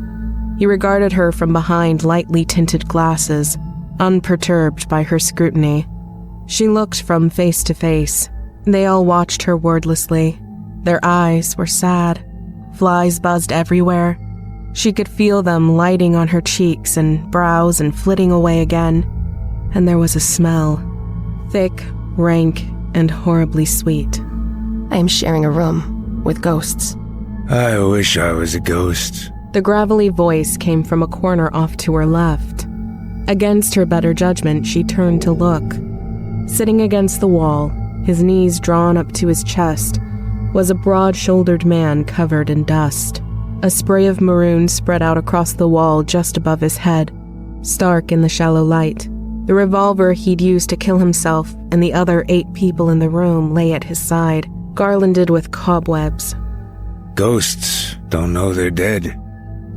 C: He regarded her from behind lightly tinted glasses, unperturbed by her scrutiny. She looked from face to face. They all watched her wordlessly. Their eyes were sad. Flies buzzed everywhere. She could feel them lighting on her cheeks and brows and flitting away again. And there was a smell. Thick, rank, and horribly sweet.
D: I am sharing a room with ghosts.
H: I wish I was a ghost.
C: The gravelly voice came from a corner off to her left. Against her better judgment, she turned to look. Sitting against the wall, his knees drawn up to his chest, was a broad-shouldered man covered in dust. A spray of maroon spread out across the wall just above his head, stark in the shallow light. The revolver he'd used to kill himself and the other 8 people in the room lay at his side, garlanded with cobwebs.
H: Ghosts don't know they're dead.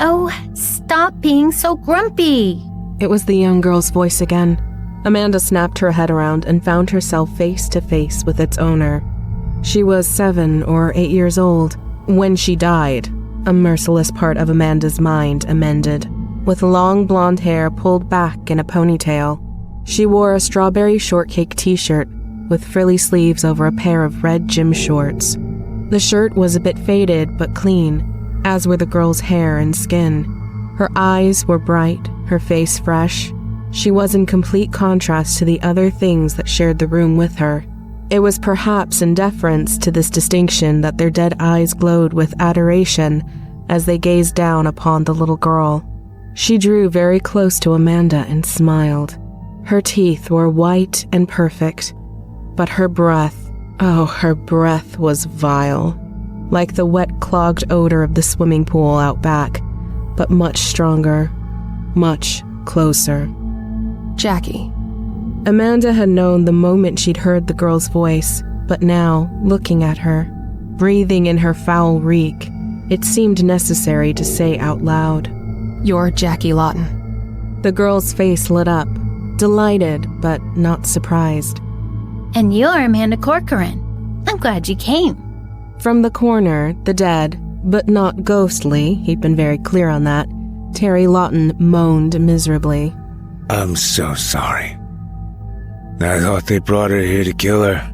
G: Oh, stop being so grumpy.
C: It was the young girl's voice again. Amanda snapped her head around and found herself face to face with its owner. She was 7 or 8 years old when she died, a merciless part of Amanda's mind amended. With long blonde hair pulled back in a ponytail, she wore a strawberry shortcake t-shirt with frilly sleeves over a pair of red gym shorts. The shirt was a bit faded but clean, as were the girl's hair and skin. Her eyes were bright, her face fresh. She was in complete contrast to the other things that shared the room with her. It was perhaps in deference to this distinction that their dead eyes glowed with adoration as they gazed down upon the little girl. She drew very close to Amanda and smiled. Her teeth were white and perfect, but her breath, her breath was vile, like the wet, clogged odor of the swimming pool out back, but much stronger, much closer.
D: Jackie.
C: Amanda had known the moment she'd heard the girl's voice, but now, looking at her, breathing in her foul reek, it seemed necessary to say out loud,
D: You're Jackie Lawton.
C: The girl's face lit up, delighted but not surprised.
G: And you're Amanda Corcoran. I'm glad you came.
C: From the corner, the dead, but not ghostly, he'd been very clear on that, Terry Lawton moaned miserably.
H: I'm so sorry. I thought they brought her here to kill her.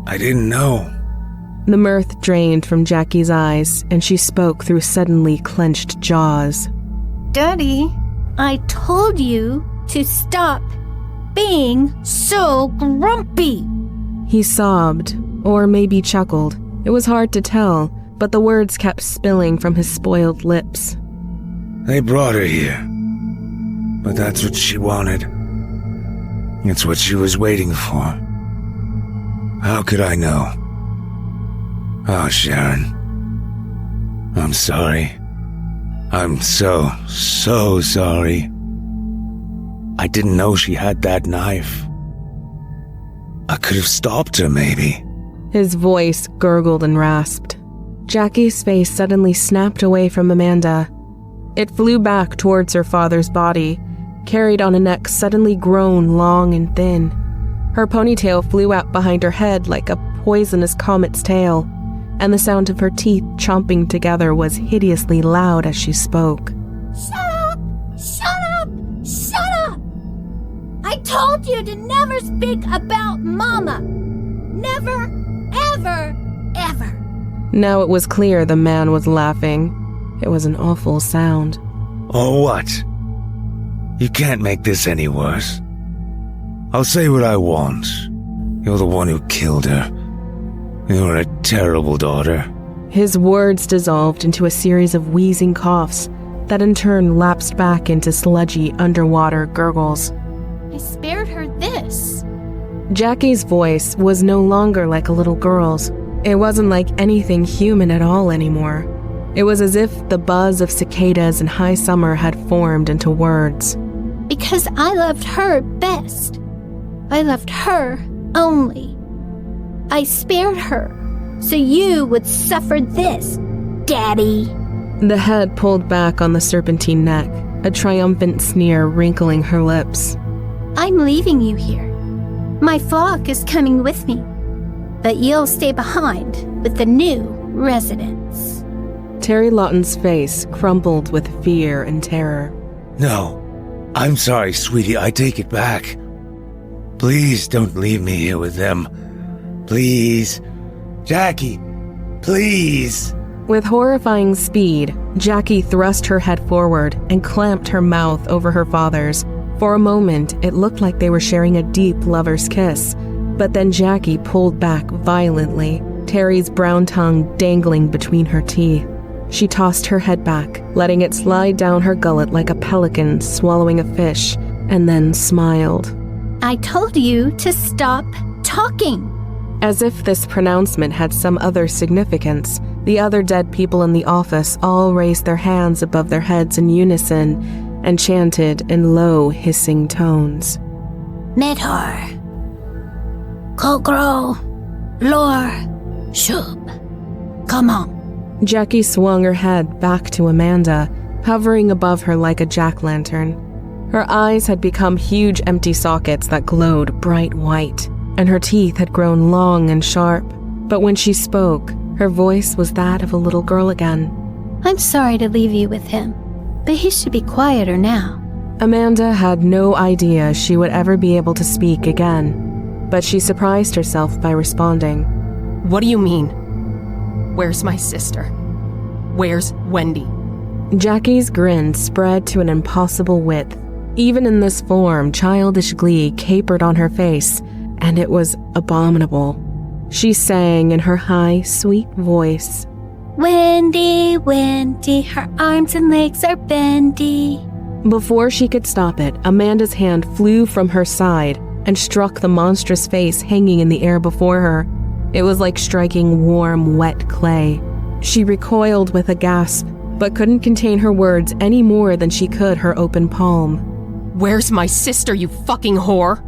H: I didn't know.
C: The mirth drained from Jackie's eyes, and she spoke through suddenly clenched jaws.
G: Daddy, I told you to stop being so grumpy.
C: He sobbed, or maybe chuckled. It was hard to tell, but the words kept spilling from his spoiled lips.
H: They brought her here. But that's what she wanted. It's what she was waiting for. How could I know? Oh, Sharon. I'm sorry. I'm so sorry. I didn't know she had that knife. I could have stopped her, maybe.
C: His voice gurgled and rasped. Jackie's face suddenly snapped away from Amanda. It flew back towards her father's body, carried on a neck suddenly grown long and thin. Her ponytail flew out behind her head like a poisonous comet's tail, and the sound of her teeth chomping together was hideously loud as she spoke.
G: Shut up! Shut up! Shut up! I told you to never speak about Mama. Never, ever, ever.
C: Now it was clear the man was laughing. It was an awful sound.
H: Or what? You can't make this any worse. I'll say what I want. You're the one who killed her. You're a terrible daughter.
C: His words dissolved into a series of wheezing coughs that in turn lapsed back into sludgy underwater gurgles.
G: I spared her this.
C: Jackie's voice was no longer like a little girl's. It wasn't like anything human at all anymore. It was as if the buzz of cicadas in high summer had formed into words.
G: Because I loved her best. I loved her only. I spared her so you would suffer this, Daddy.
C: The head pulled back on the serpentine neck, a triumphant sneer wrinkling her lips.
G: I'm leaving you here. My flock is coming with me, but you'll stay behind with the new residents.
C: Terry Lawton's face crumpled with fear and terror.
H: No. I'm sorry, sweetie. I take it back. Please don't leave me here with them. Please. Jackie, please.
C: With horrifying speed, Jackie thrust her head forward and clamped her mouth over her father's. For a moment, it looked like they were sharing a deep lover's kiss, but then Jackie pulled back violently, Terry's brown tongue dangling between her teeth. She tossed her head back, letting it slide down her gullet like a pelican swallowing a fish, and then smiled.
G: I told you to stop talking.
C: As if this pronouncement had some other significance, the other dead people in the office all raised their hands above their heads in unison and chanted in low, hissing tones.
G: Medhar, Kokro, Lor, Shub. Come on.
C: Jackie swung her head back to Amanda, hovering above her like a jack-lantern. Her eyes had become huge empty sockets that glowed bright white, and her teeth had grown long and sharp. But when she spoke, her voice was that of a little girl again.
G: I'm sorry to leave you with him, but he should be quieter now.
C: Amanda had no idea she would ever be able to speak again, but she surprised herself by responding.
D: What do you mean? Where's my sister? Where's Wendy?
C: Jackie's grin spread to an impossible width. Even in this form, childish glee capered on her face, and it was abominable. She sang in her high, sweet voice.
G: Wendy, Wendy, her arms and legs are bendy.
C: Before she could stop it, Amanda's hand flew from her side and struck the monstrous face hanging in the air before her. It was like striking warm, wet clay. She recoiled with a gasp, but couldn't contain her words any more than she could her open palm.
D: Where's my sister, you fucking whore?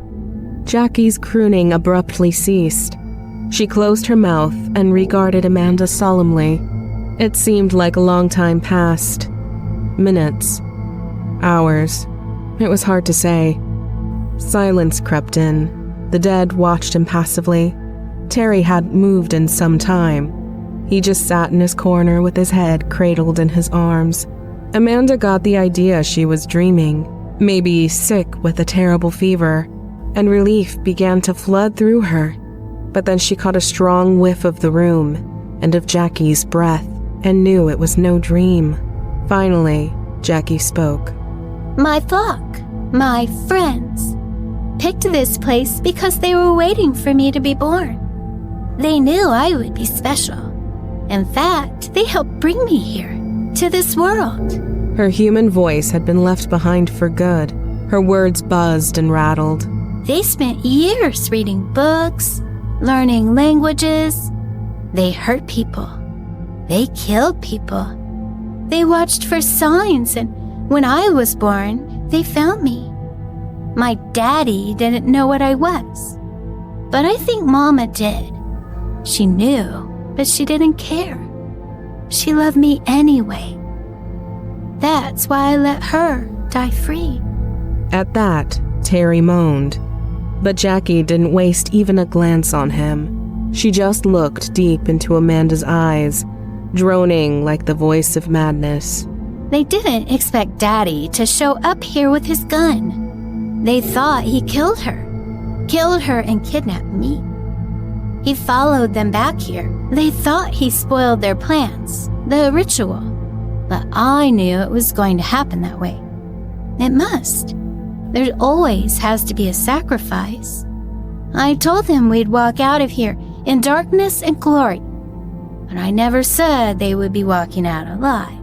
C: Jackie's crooning abruptly ceased. She closed her mouth and regarded Amanda solemnly. It seemed like a long time past. Minutes. Hours. It was hard to say. Silence crept in. The dead watched impassively. Terry hadn't moved in some time. He just sat in his corner with his head cradled in his arms. Amanda got the idea she was dreaming, maybe sick with a terrible fever, and relief began to flood through her. But then she caught a strong whiff of the room and of Jackie's breath and knew it was no dream. Finally, Jackie spoke.
G: My flock, my friends, picked this place because they were waiting for me to be born. They knew I would be special. In fact, they helped bring me here, to this world.
C: Her human voice had been left behind for good. Her words buzzed and rattled.
G: They spent years reading books, learning languages. They hurt people. They killed people. They watched for signs, and when I was born, they found me. My daddy didn't know what I was, but I think Mama did. She knew, but she didn't care. She loved me anyway. That's why I let her die free.
C: At that, Terry moaned. But Jackie didn't waste even a glance on him. She just looked deep into Amanda's eyes, droning like the voice of madness.
G: They didn't expect Daddy to show up here with his gun. They thought he killed her and kidnapped me. He followed them back here. They thought he spoiled their plans, the ritual. But I knew it was going to happen that way. It must. There always has to be a sacrifice. I told them we'd walk out of here in darkness and glory, but I never said they would be walking out alive.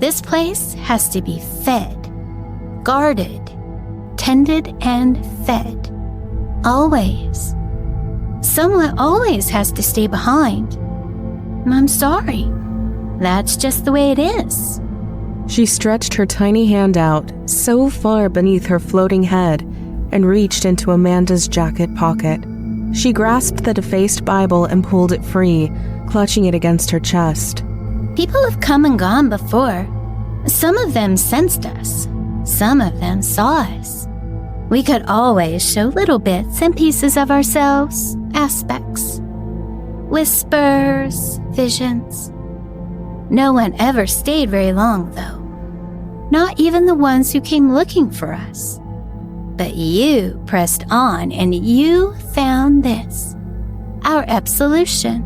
G: This place has to be fed, guarded, tended, and fed. Always. Someone always has to stay behind. I'm sorry. That's just the way it is.
C: She stretched her tiny hand out so far beneath her floating head and reached into Amanda's jacket pocket. She grasped the defaced Bible and pulled it free, clutching it against her chest.
G: People have come and gone before. Some of them sensed us. Some of them saw us. We could always show little bits and pieces of ourselves, aspects. Whispers, visions. No one ever stayed very long, though. Not even the ones who came looking for us. But you pressed on and you found this. Our absolution.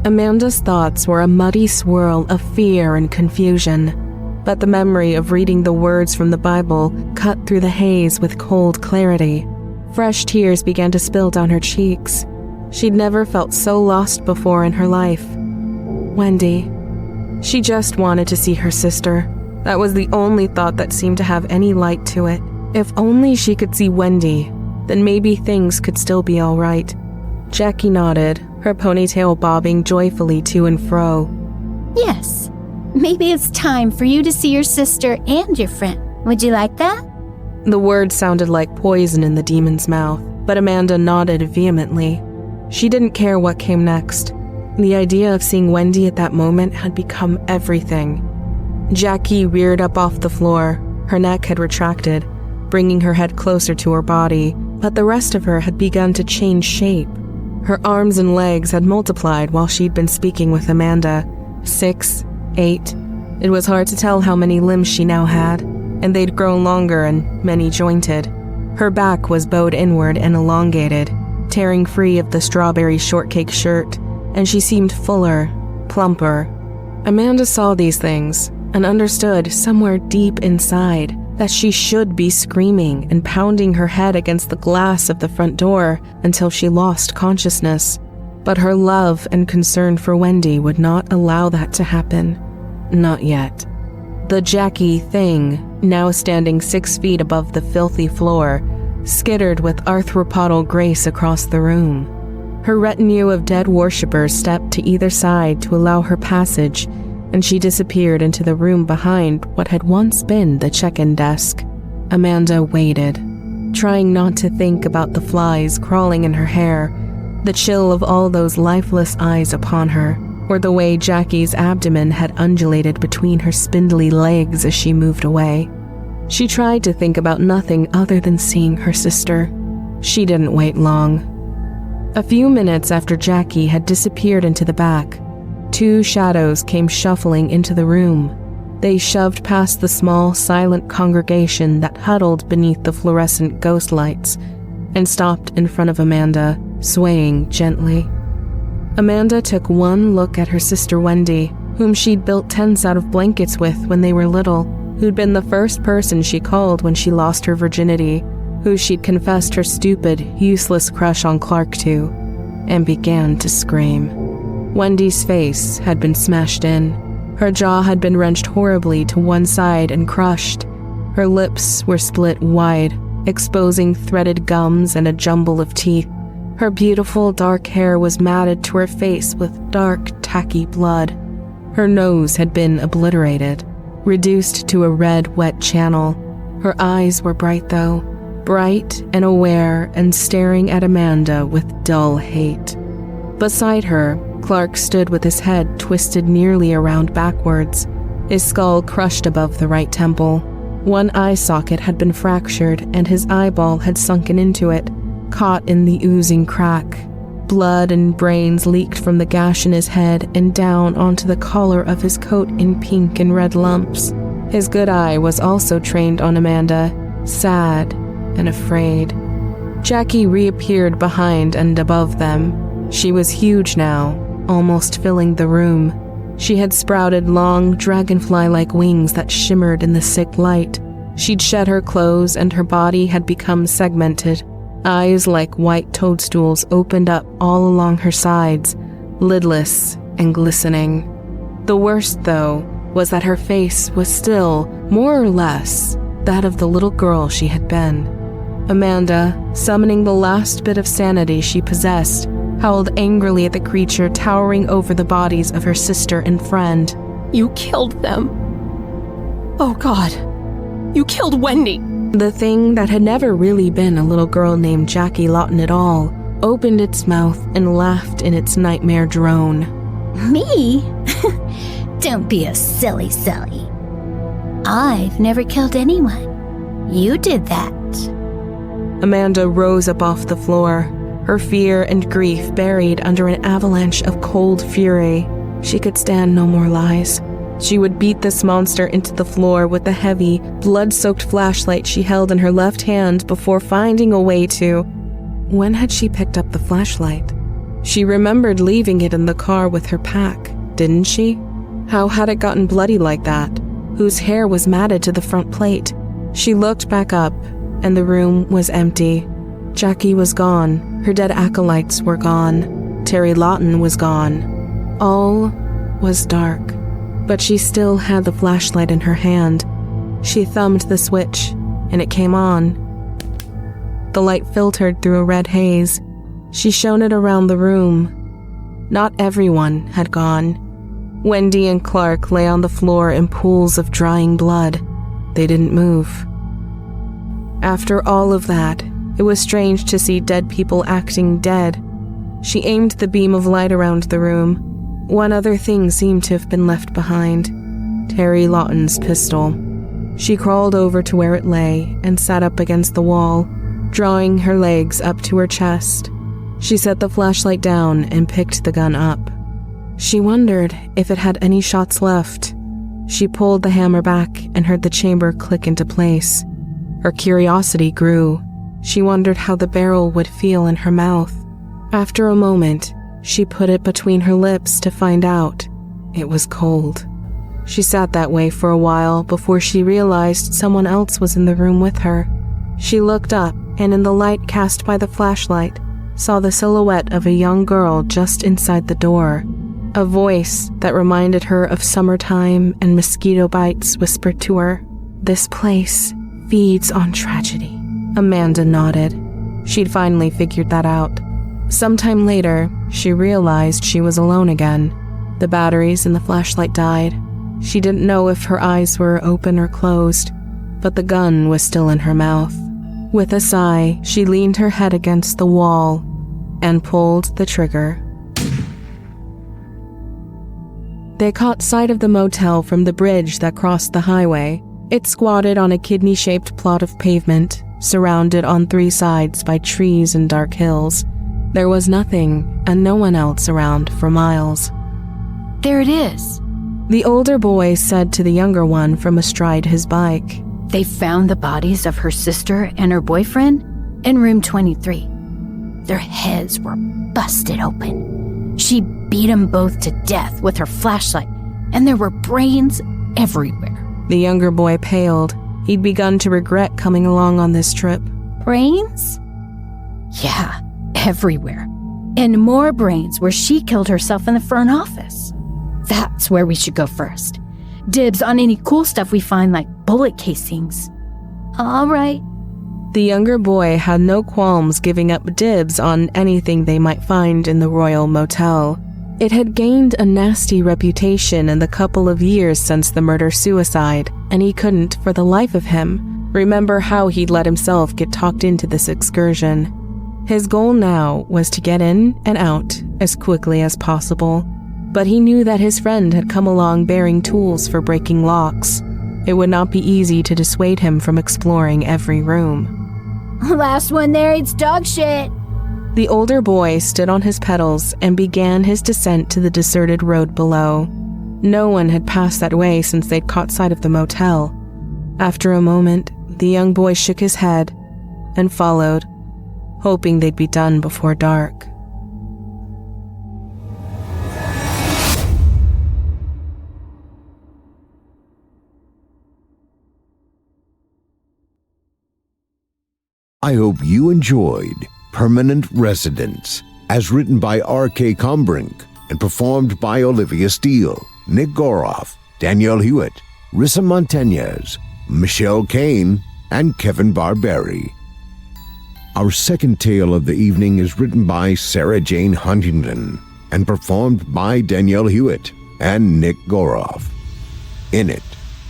C: Amanda's thoughts were a muddy swirl of fear and confusion, but the memory of reading the words from the Bible cut through the haze with cold clarity. Fresh tears began to spill down her cheeks. She'd never felt so lost before in her life. Wendy. She just wanted to see her sister. That was the only thought that seemed to have any light to it. If only she could see Wendy, then maybe things could still be all right. Jackie nodded, her ponytail bobbing joyfully to and fro.
G: Yes, maybe it's time for you to see your sister and your friend. Would you like that?
C: The word sounded like poison in the demon's mouth, but Amanda nodded vehemently. She didn't care what came next. The idea of seeing Wendy at that moment had become everything. Jackie reared up off the floor. Her neck had retracted, bringing her head closer to her body, but the rest of her had begun to change shape. Her arms and legs had multiplied while she'd been speaking with Amanda. 6, 8. It was hard to tell how many limbs she now had, and they'd grown longer and many jointed. Her back was bowed inward and elongated, tearing free of the strawberry shortcake shirt, and she seemed fuller, plumper. Amanda saw these things and understood somewhere deep inside that she should be screaming and pounding her head against the glass of the front door until she lost consciousness. But her love and concern for Wendy would not allow that to happen. Not yet. The Jackie thing, now standing 6 feet above the filthy floor, skittered with arthropodal grace across the room. Her retinue of dead worshippers stepped to either side to allow her passage, and she disappeared into the room behind what had once been the check-in desk. Amanda waited, trying not to think about the flies crawling in her hair, the chill of all those lifeless eyes upon her. or the way Jackie's abdomen had undulated between her spindly legs as she moved away. She tried to think about nothing other than seeing her sister. She didn't wait long. A few minutes after Jackie had disappeared into the back, 2 shadows came shuffling into the room. They shoved past the small, silent congregation that huddled beneath the fluorescent ghost lights and stopped in front of Amanda, swaying gently. Amanda took one look at her sister Wendy, whom she'd built tents out of blankets with when they were little, who'd been the first person she called when she lost her virginity, who she'd confessed her stupid, useless crush on Clark to, and began to scream. Wendy's face had been smashed in. Her jaw had been wrenched horribly to one side and crushed. Her lips were split wide, exposing threaded gums and a jumble of teeth. Her beautiful dark hair was matted to her face with dark, tacky blood. Her nose had been obliterated, reduced to a red, wet channel. Her eyes were bright, though, bright and aware and staring at Amanda with dull hate. Beside her, Clark stood with his head twisted nearly around backwards, his skull crushed above the right temple. One eye socket had been fractured and his eyeball had sunken into it, caught in the oozing crack. Blood and brains leaked from the gash in his head and down onto the collar of his coat in pink and red lumps. His good eye was also trained on Amanda, sad and afraid. Jackie reappeared behind and above them. She was huge now, almost filling the room. She had sprouted long, dragonfly-like wings that shimmered in the sick light. She'd shed her clothes and her body had become segmented. Eyes like white toadstools opened up all along her sides, lidless and glistening. The worst, though, was that her face was still, more or less, that of the little girl she had been. Amanda, summoning the last bit of sanity she possessed, howled angrily at the creature towering over the bodies of her sister and friend.
D: You killed them. Oh God, you killed Wendy.
C: The thing that had never really been a little girl named Jackie Lawton at all opened its mouth and laughed in its nightmare drone.
G: Me? Don't be a silly. I've never killed anyone. You did that.
C: Amanda rose up off the floor, her fear and grief buried under an avalanche of cold fury. She could stand no more lies. She would beat this monster into the floor with the heavy, blood-soaked flashlight she held in her left hand before finding a way to... When had she picked up the flashlight? She remembered leaving it in the car with her pack, didn't she? How had it gotten bloody like that? Whose hair was matted to the front plate? She looked back up, and the room was empty. Jackie was gone. Her dead acolytes were gone. Terry Lawton was gone. All was dark. But she still had the flashlight in her hand. She thumbed the switch, and it came on. The light filtered through a red haze. She shone it around the room. Not everyone had gone. Wendy and Clark lay on the floor in pools of drying blood. They didn't move. After all of that, it was strange to see dead people acting dead. She aimed the beam of light around the room. One other thing seemed to have been left behind. Terry Lawton's pistol. She crawled over to where it lay and sat up against the wall, drawing her legs up to her chest. She set the flashlight down and picked the gun up. She wondered if it had any shots left. She pulled the hammer back and heard the chamber click into place. Her curiosity grew. She wondered how the barrel would feel in her mouth. After a moment, she put it between her lips to find out. It was cold. She sat that way for a while before she realized someone else was in the room with her. She looked up and in the light cast by the flashlight, saw the silhouette of a young girl just inside the door. A voice that reminded her of summertime and mosquito bites whispered to her, "This place feeds on tragedy." Amanda nodded. She'd finally figured that out. Sometime later, she realized she was alone again. The batteries in the flashlight died. She didn't know if her eyes were open or closed, but the gun was still in her mouth. With a sigh, she leaned her head against the wall and pulled the trigger. They caught sight of the motel from the bridge that crossed the highway. It squatted on a kidney-shaped plot of pavement, surrounded on 3 sides by trees and dark hills. There was nothing and no one else around for miles.
G: There it is.
C: The older boy said to the younger one from astride his bike.
G: They found the bodies of her sister and her boyfriend in room 23. Their heads were busted open. She beat them both to death with her flashlight, and there were brains everywhere.
C: The younger boy paled. He'd begun to regret coming along on this trip.
G: Brains? Yeah, everywhere. And more brains where she killed herself in the front office. That's where we should go first. Dibs on any cool stuff we find, like bullet casings. All right.
C: The younger boy had no qualms giving up dibs on anything they might find in the Royal Motel. It had gained a nasty reputation in the couple of years since the murder-suicide, and he couldn't, for the life of him, remember how he'd let himself get talked into this excursion. His goal now was to get in and out as quickly as possible, but he knew that his friend had come along bearing tools for breaking locks. It would not be easy to dissuade him from exploring every room.
G: Last one there eats dog shit.
C: The older boy stood on his pedals and began his descent to the deserted road below. No one had passed that way since they'd caught sight of the motel. After a moment, the young boy shook his head and followed, hoping they'd be done before dark.
B: I hope you enjoyed Permanent Residence, as written by R.K. Kombrinck and performed by Olivia Steele, Nick Goroff, Danielle Hewitt, Rissa Montanez, Michelle Kane, and Kevin Barbare. Our second tale of the evening is written by Sarah Jane Huntington and performed by Danielle Hewitt and Nick Goroff. In it,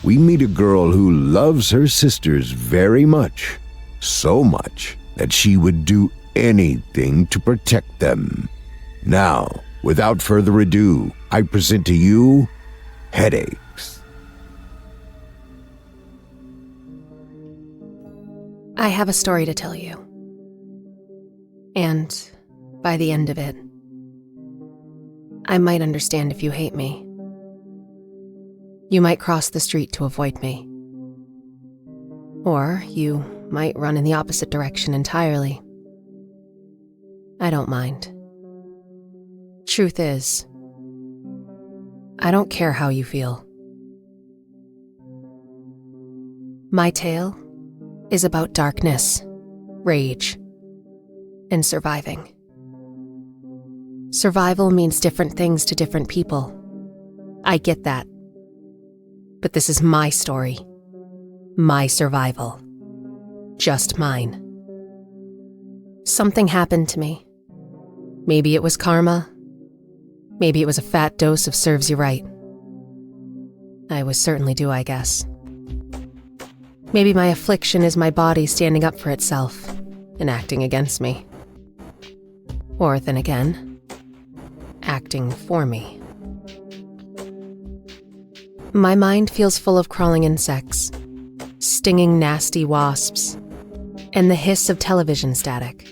B: we meet a girl who loves her sisters very much. So much that she would do anything to protect them. Now, without further ado, I present to you Headaches.
D: I have a story to tell you. And by the end of it, I might understand if you hate me. You might cross the street to avoid me. Or you might run in the opposite direction entirely. I don't mind. Truth is, I don't care how you feel. My tale is about darkness, rage, and surviving. Survival means different things to different people. I get that. But this is my story. My survival. Just mine. Something happened to me. Maybe it was karma. Maybe it was a fat dose of serves you right. I was certainly due, I guess. Maybe my affliction is my body standing up for itself and acting against me. Or then again, acting for me. My mind feels full of crawling insects, stinging nasty wasps, and the hiss of television static.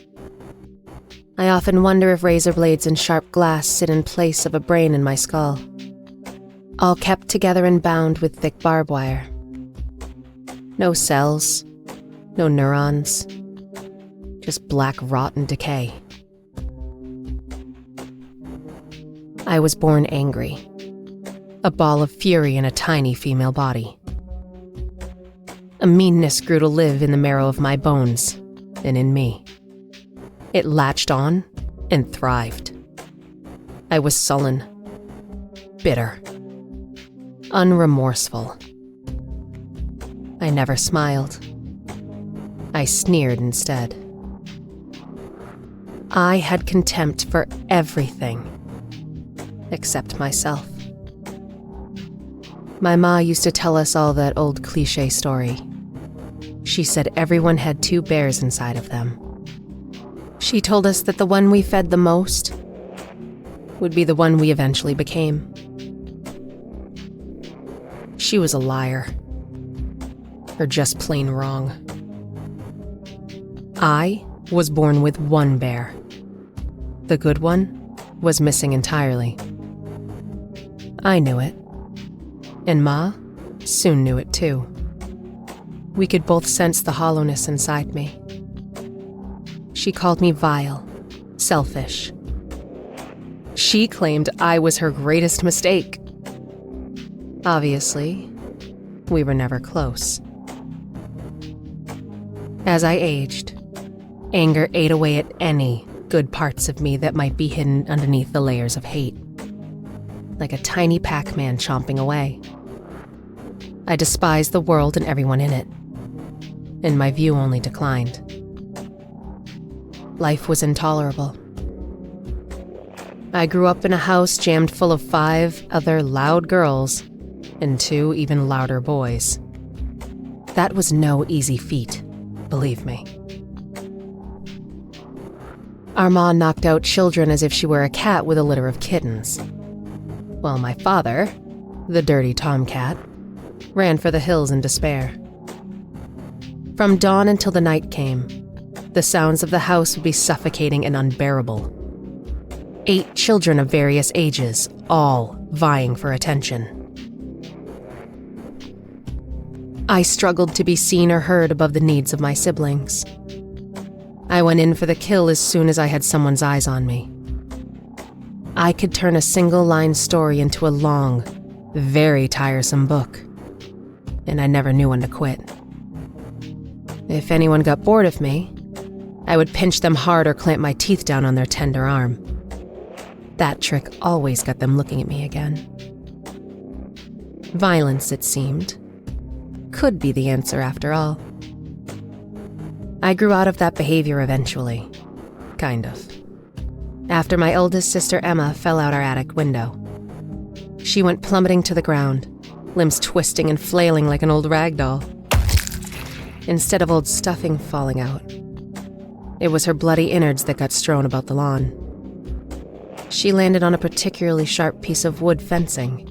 D: I often wonder if razor blades and sharp glass sit in place of a brain in my skull, all kept together and bound with thick barbed wire. No cells, no neurons, just black rot and decay. I was born angry, a ball of fury in a tiny female body. A meanness grew to live in the marrow of my bones and in me. It latched on and thrived. I was sullen, bitter, unremorseful. I never smiled. I sneered instead. I had contempt for everything except myself. My ma used to tell us all that old cliché story. She said everyone had 2 bears inside of them. She told us that the one we fed the most would be the one we eventually became. She was a liar. Or just plain wrong. I was born with one bear. The good one was missing entirely. I knew it. And Ma soon knew it too. We could both sense the hollowness inside me. She called me vile, selfish. She claimed I was her greatest mistake. Obviously, we were never close. As I aged, anger ate away at any good parts of me that might be hidden underneath the layers of hate. Like a tiny Pac-Man chomping away. I despised the world and everyone in it, and my view only declined. Life was intolerable. I grew up in a house jammed full of 5 other loud girls and 2 even louder boys. That was no easy feat, believe me. Our ma knocked out children as if she were a cat with a litter of kittens. While my father, the dirty tomcat, ran for the hills in despair. From dawn until the night came, the sounds of the house would be suffocating and unbearable. 8 children of various ages, all vying for attention. I struggled to be seen or heard above the needs of my siblings. I went in for the kill as soon as I had someone's eyes on me. I could turn a single-line story into a long, very tiresome book, and I never knew when to quit. If anyone got bored of me, I would pinch them hard or clamp my teeth down on their tender arm. That trick always got them looking at me again. Violence, it seemed, could be the answer after all. I grew out of that behavior eventually. Kind of. After my oldest sister Emma fell out our attic window. She went plummeting to the ground, limbs twisting and flailing like an old rag doll. Instead of old stuffing falling out, it was her bloody innards that got strewn about the lawn. She landed on a particularly sharp piece of wood fencing.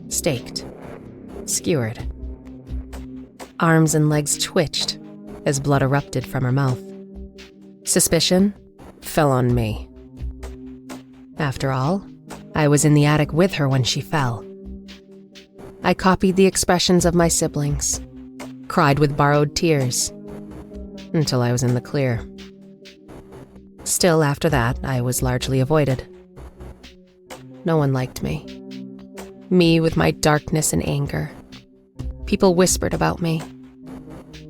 D: Staked. Skewered. Arms and legs twitched as blood erupted from her mouth. Suspicion fell on me. After all, I was in the attic with her when she fell. I copied the expressions of my siblings, cried with borrowed tears, until I was in the clear. Still, after that, I was largely avoided. No one liked me. Me with my darkness and anger. People whispered about me.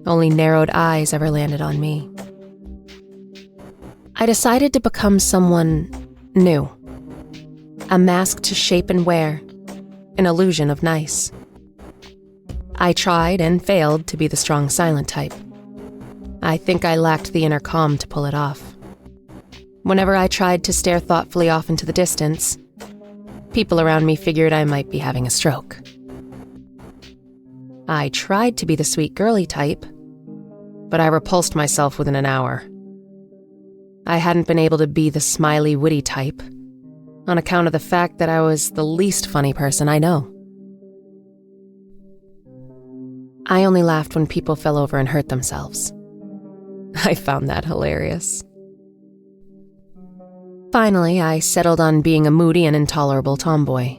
D: Only narrowed eyes ever landed on me. I decided to become someone new. A mask to shape and wear. An illusion of nice. I tried and failed to be the strong silent type. I think I lacked the inner calm to pull it off. Whenever I tried to stare thoughtfully off into the distance, people around me figured I might be having a stroke. I tried to be the sweet girly type, but I repulsed myself within an hour. I hadn't been able to be the smiley, witty type, on account of the fact that I was the least funny person I know. I only laughed when people fell over and hurt themselves. I found that hilarious. Finally, I settled on being a moody and intolerable tomboy.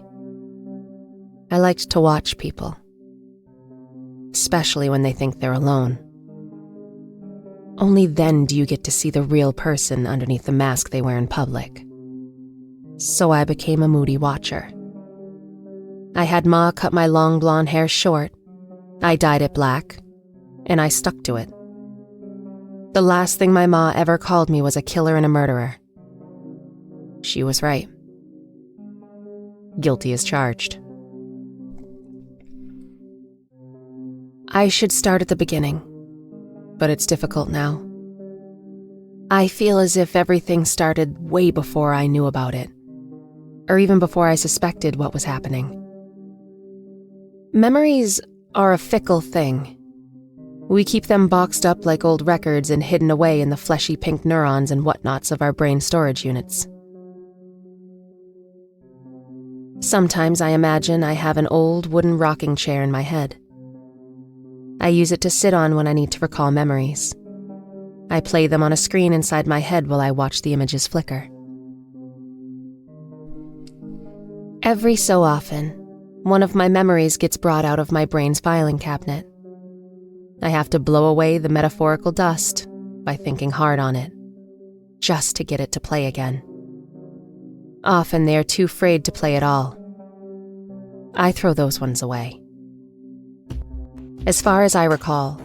D: I liked to watch people, especially when they think they're alone. Only then do you get to see the real person underneath the mask they wear in public. So I became a moody watcher. I had Ma cut my long blonde hair short, I dyed it black, and I stuck to it. The last thing my Ma ever called me was a killer and a murderer. She was right. Guilty as charged. I should start at the beginning, but it's difficult now. I feel as if everything started way before I knew about it, or even before I suspected what was happening. Memories are a fickle thing. We keep them boxed up like old records and hidden away in the fleshy pink neurons and whatnots of our brain storage units. Sometimes I imagine I have an old wooden rocking chair in my head. I use it to sit on when I need to recall memories. I play them on a screen inside my head while I watch the images flicker. Every so often, one of my memories gets brought out of my brain's filing cabinet. I have to blow away the metaphorical dust by thinking hard on it, just to get it to play again. Often they are too afraid to play at all. I throw those ones away. As far as I recall,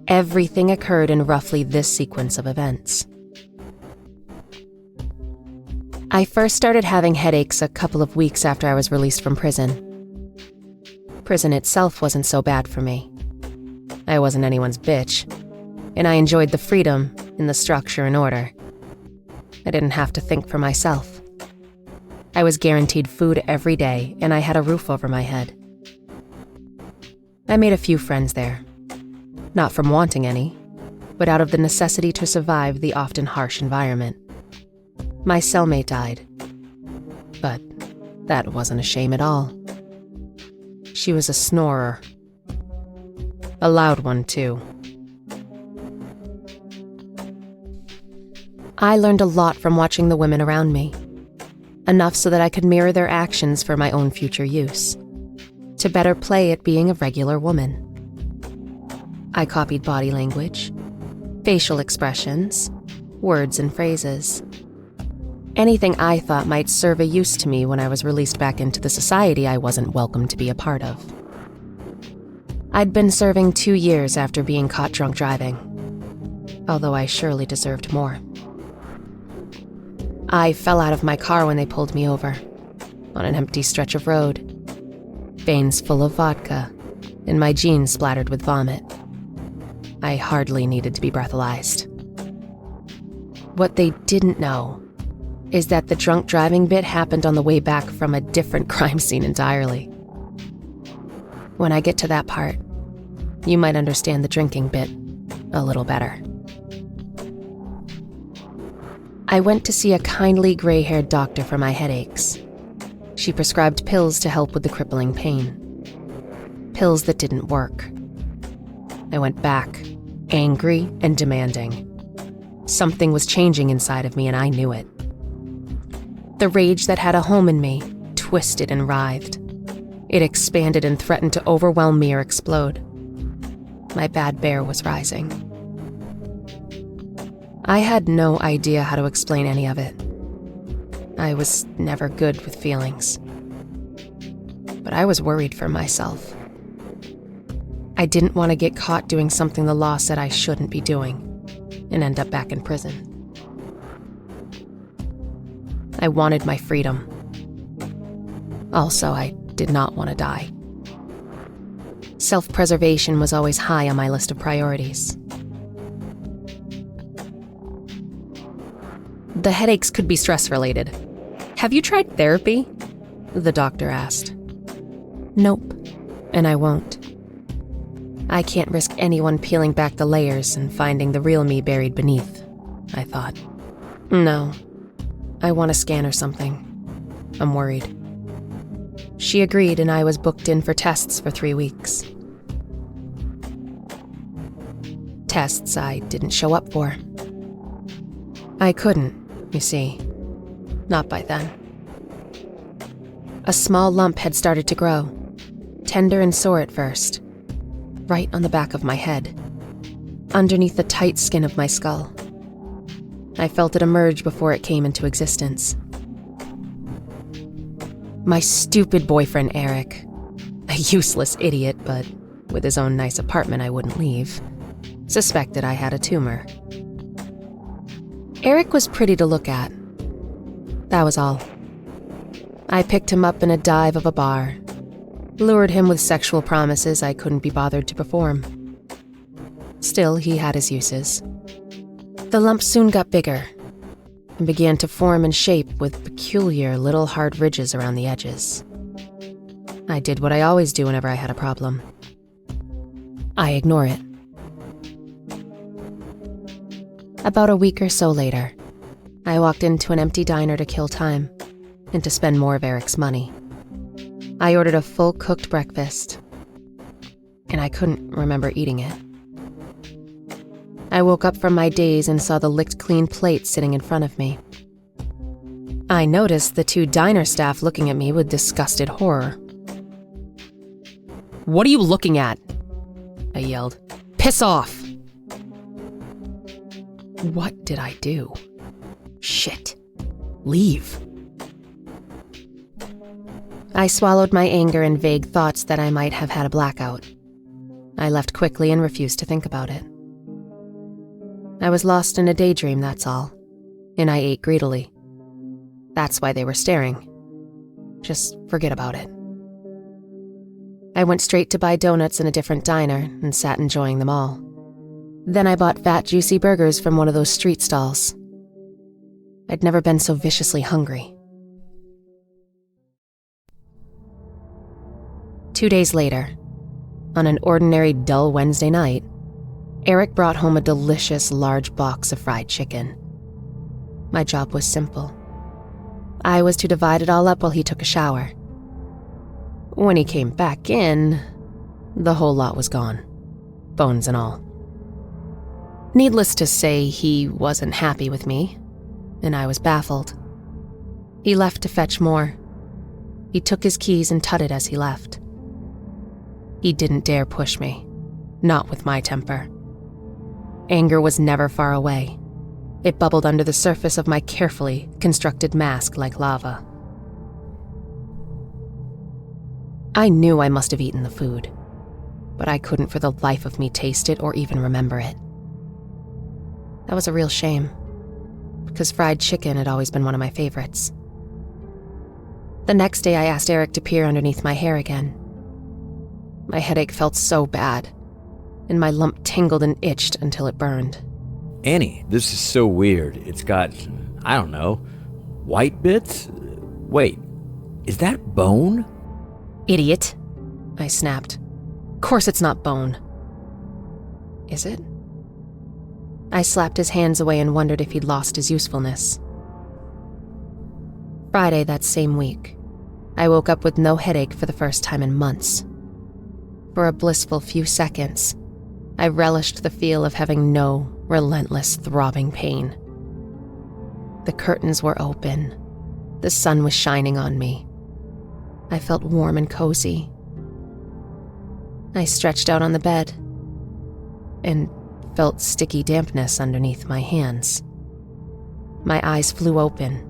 D: everything occurred in roughly this sequence of events. I first started having headaches a couple of weeks after I was released from prison. Prison itself wasn't so bad for me. I wasn't anyone's bitch, and I enjoyed the freedom in the structure and order. I didn't have to think for myself. I was guaranteed food every day, and I had a roof over my head. I made a few friends there. Not from wanting any, but out of the necessity to survive the often harsh environment. My cellmate died, but that wasn't a shame at all. She was a snorer. A loud one, too. I learned a lot from watching the women around me. Enough so that I could mirror their actions for my own future use, to better play at being a regular woman. I copied body language, facial expressions, words and phrases. Anything I thought might serve a use to me when I was released back into the society I wasn't welcome to be a part of. I'd been serving 2 years after being caught drunk driving, although I surely deserved more. I fell out of my car when they pulled me over, on an empty stretch of road, veins full of vodka, and my jeans splattered with vomit. I hardly needed to be breathalyzed. What they didn't know is that the drunk driving bit happened on the way back from a different crime scene entirely. When I get to that part, you might understand the drinking bit a little better. I went to see a kindly gray-haired doctor for my headaches. She prescribed pills to help with the crippling pain. Pills that didn't work. I went back, angry and demanding. Something was changing inside of me and I knew it. The rage that had a home in me twisted and writhed. It expanded and threatened to overwhelm me or explode. My bad bear was rising. I had no idea how to explain any of it. I was never good with feelings. But I was worried for myself. I didn't want to get caught doing something the law said I shouldn't be doing and end up back in prison. I wanted my freedom. Also, I did not want to die. Self-preservation was always high on my list of priorities. The headaches could be stress-related. Have you tried therapy? The doctor asked. Nope, and I won't. I can't risk anyone peeling back the layers and finding the real me buried beneath, I thought. No, I want a scan or something. I'm worried. She agreed, and I was booked in for tests for 3 weeks. Tests I didn't show up for. I couldn't, you see. Not by then. A small lump had started to grow, tender and sore at first, right on the back of my head, underneath the tight skin of my skull. I felt it emerge before it came into existence. My stupid boyfriend Eric, a useless idiot, but with his own nice apartment I wouldn't leave, suspected I had a tumor. Eric was pretty to look at. That was all. I picked him up in a dive of a bar, lured him with sexual promises I couldn't be bothered to perform. Still, he had his uses. The lump soon got bigger and began to form and shape with peculiar little hard ridges around the edges. I did what I always do whenever I had a problem. I ignore it. About a week or so later, I walked into an empty diner to kill time and to spend more of Eric's money. I ordered a full-cooked breakfast, and I couldn't remember eating it. I woke up from my daze and saw the licked clean plate sitting in front of me. I noticed the 2 diner staff looking at me with disgusted horror. "What are you looking at?" I yelled. "Piss off!" What did I do? Shit. Leave. I swallowed my anger and vague thoughts that I might have had a blackout. I left quickly and refused to think about it. I was lost in a daydream, that's all, and I ate greedily. That's why they were staring. Just forget about it. I went straight to buy donuts in a different diner and sat enjoying them all. Then I bought fat, juicy burgers from one of those street stalls. I'd never been so viciously hungry. 2 days later, on an ordinary dull Wednesday night, Eric brought home a delicious large box of fried chicken. My job was simple. I was to divide it all up while he took a shower. When he came back in, the whole lot was gone, bones and all. Needless to say, he wasn't happy with me, and I was baffled. He left to fetch more. He took his keys and tutted as he left. He didn't dare push me, not with my temper. Anger was never far away. It bubbled under the surface of my carefully constructed mask like lava. I knew I must have eaten the food, but I couldn't for the life of me taste it or even remember it. That was a real shame, because fried chicken had always been one of my favorites. The next day I asked Eric to peer underneath my hair again. My headache felt so bad, and my lump tingled and itched until it burned.
E: Annie, this is so weird. It's got, I don't know, white bits? Wait, is that bone?
D: Idiot, I snapped. Of course it's not bone. Is it? I slapped his hands away and wondered if he'd lost his usefulness. Friday that same week, I woke up with no headache for the first time in months. For a blissful few seconds, I relished the feel of having no relentless throbbing pain. The curtains were open. The sun was shining on me. I felt warm and cozy. I stretched out on the bed and felt sticky dampness underneath my hands. My eyes flew open,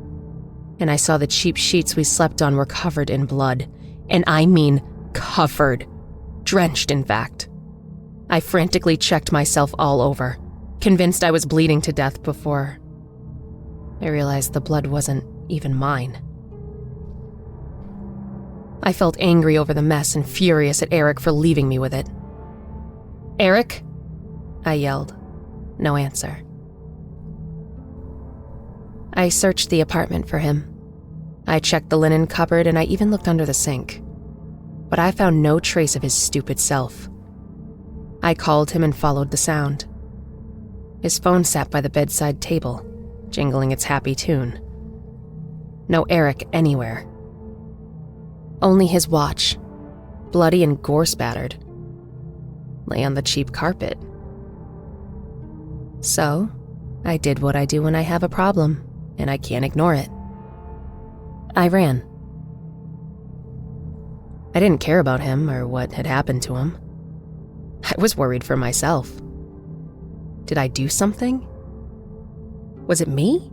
D: and I saw the cheap sheets we slept on were covered in blood. And I mean covered. Drenched, in fact. I frantically checked myself all over, convinced I was bleeding to death before I realized the blood wasn't even mine. I felt angry over the mess and furious at Eric for leaving me with it. "Eric?" I yelled. No answer. I searched the apartment for him. I checked the linen cupboard and I even looked under the sink. But I found no trace of his stupid self. I called him and followed the sound. His phone sat by the bedside table, jingling its happy tune. No Eric anywhere. Only his watch, bloody and gore-spattered, lay on the cheap carpet. So, I did what I do when I have a problem, and I can't ignore it. I ran. I didn't care about him or what had happened to him. I was worried for myself. Did I do something? Was it me?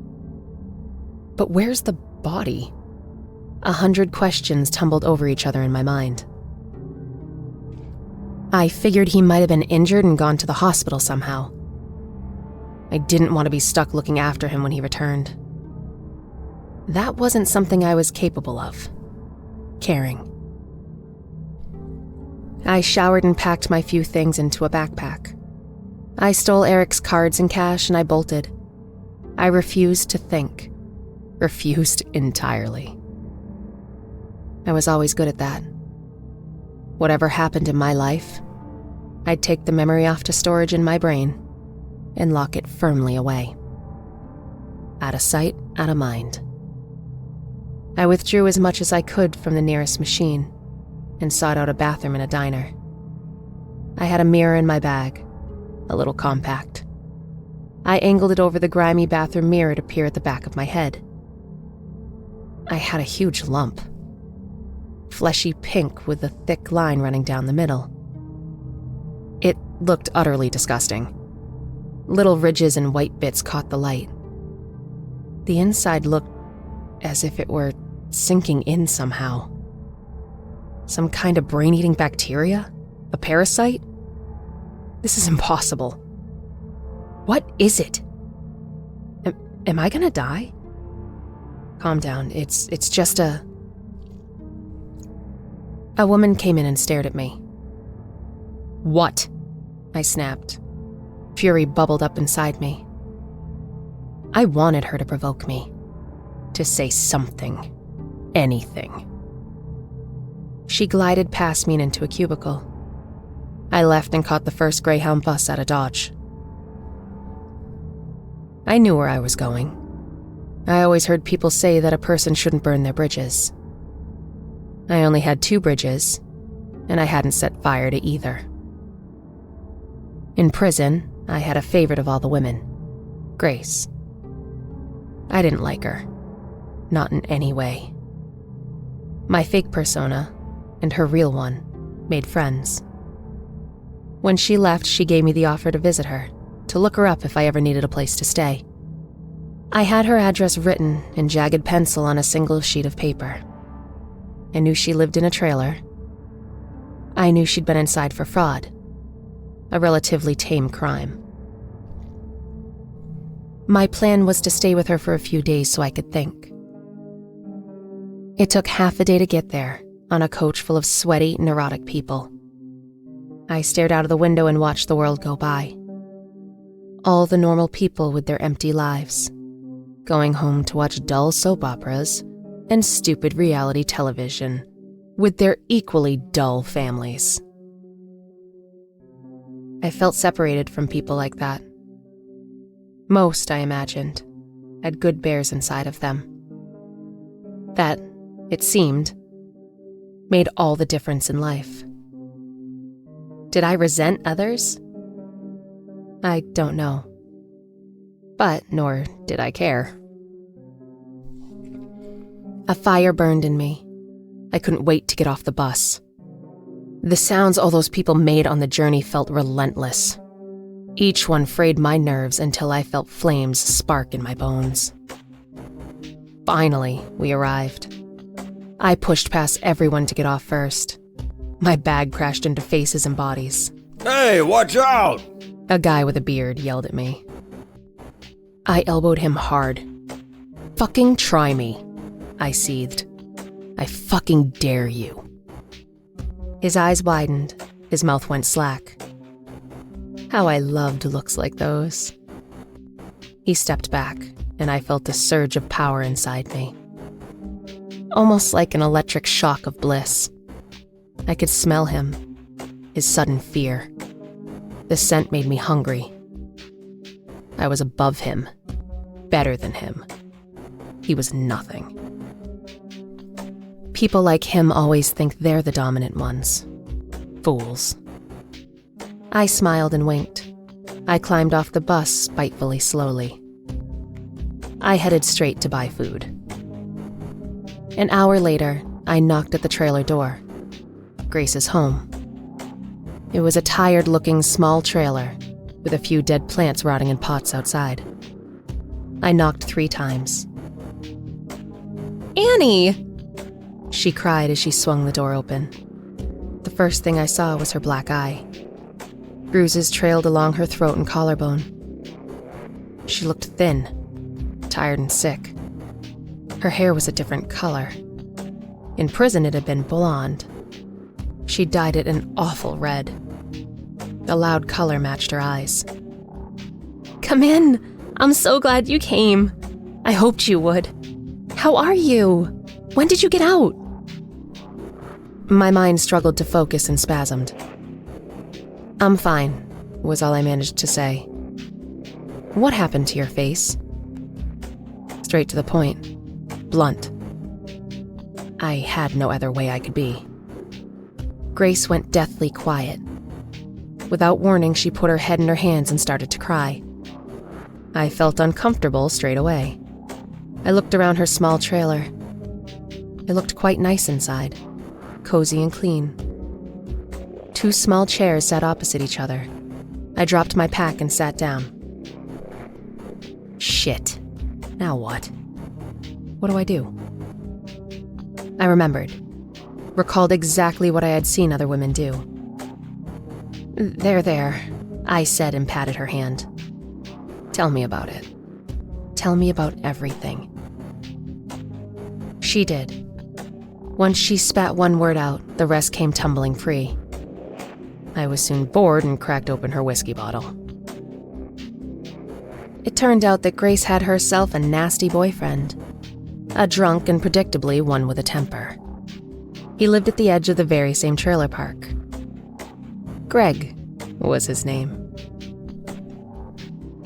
D: But where's the body? 100 questions tumbled over each other in my mind. I figured he might have been injured and gone to the hospital somehow. I didn't want to be stuck looking after him when he returned. That wasn't something I was capable of. Caring. I showered and packed my few things into a backpack. I stole Eric's cards and cash and I bolted. I refused to think. Refused entirely. I was always good at that. Whatever happened in my life, I'd take the memory off to storage in my brain and lock it firmly away. Out of sight, out of mind. I withdrew as much as I could from the nearest machine and sought out a bathroom in a diner. I had a mirror in my bag, a little compact. I angled it over the grimy bathroom mirror to peer at the back of my head. I had a huge lump. Fleshy pink with a thick line running down the middle. It looked utterly disgusting. Little ridges and white bits caught the light. The inside looked as if it were sinking in somehow. Some kind of brain-eating bacteria? A parasite? This is impossible. What is it? Am I gonna die? Calm down, it's just a woman came in and stared at me. What? I snapped. Fury bubbled up inside me. I wanted her to provoke me. To say something. Anything. She glided past me and into a cubicle. I left and caught the first Greyhound bus out of Dodge. I knew where I was going. I always heard people say that a person shouldn't burn their bridges. I only had 2 bridges, and I hadn't set fire to either. In prison, I had a favorite of all the women, Grace. I didn't like her. Not in any way. My fake persona and her real one made friends. When she left, she gave me the offer to visit her, to look her up if I ever needed a place to stay. I had her address written in jagged pencil on a single sheet of paper. I knew she lived in a trailer. I knew she'd been inside for fraud, a relatively tame crime. My plan was to stay with her for a few days so I could think. It took half a day to get there, on a coach full of sweaty, neurotic people. I stared out of the window and watched the world go by. All the normal people with their empty lives, going home to watch dull soap operas and stupid reality television with their equally dull families. I felt separated from people like that. Most, I imagined, had good bears inside of them. That, it seemed, made all the difference in life. Did I resent others? I don't know. But nor did I care. A fire burned in me. I couldn't wait to get off the bus. The sounds all those people made on the journey felt relentless. Each one frayed my nerves until I felt flames spark in my bones. Finally, we arrived. I pushed past everyone to get off first. My bag crashed into faces and bodies.
E: Hey, watch out!
D: A guy with a beard yelled at me. I elbowed him hard. Fucking try me, I seethed. I fucking dare you. His eyes widened, his mouth went slack. How I loved looks like those. He stepped back, and I felt a surge of power inside me. Almost like an electric shock of bliss. I could smell him, his sudden fear. The scent made me hungry. I was above him, better than him. He was nothing. People like him always think they're the dominant ones. Fools. I smiled and winked. I climbed off the bus spitefully slowly. I headed straight to buy food. An hour later, I knocked at the trailer door. Grace's home. It was a tired-looking small trailer with a few dead plants rotting in pots outside. I knocked 3 times. Annie! She cried as she swung the door open. The first thing I saw was her black eye. Bruises trailed along her throat and collarbone. She looked thin, tired and sick. Her hair was a different color. In prison it had been blonde. She dyed it an awful red. The loud color matched her eyes. Come in! I'm so glad you came. I hoped you would. How are you? When did you get out? My mind struggled to focus and spasmed. I'm fine, was all I managed to say. What happened to your face? Straight to the point. Blunt. I had no other way I could be. Grace went deathly quiet. Without warning, she put her head in her hands and started to cry. I felt uncomfortable straight away. I looked around her small trailer. It looked quite nice inside, cozy and clean. 2 small chairs sat opposite each other. I dropped my pack and sat down. Shit. Now what? What do I do? I remembered. Recalled exactly what I had seen other women do. There, I said and patted her hand. Tell me about it. Tell me about everything. She did. Once she spat one word out, the rest came tumbling free. I was soon bored and cracked open her whiskey bottle. It turned out that Grace had herself a nasty boyfriend. A drunk and predictably one with a temper. He lived at the edge of the very same trailer park. Greg was his name.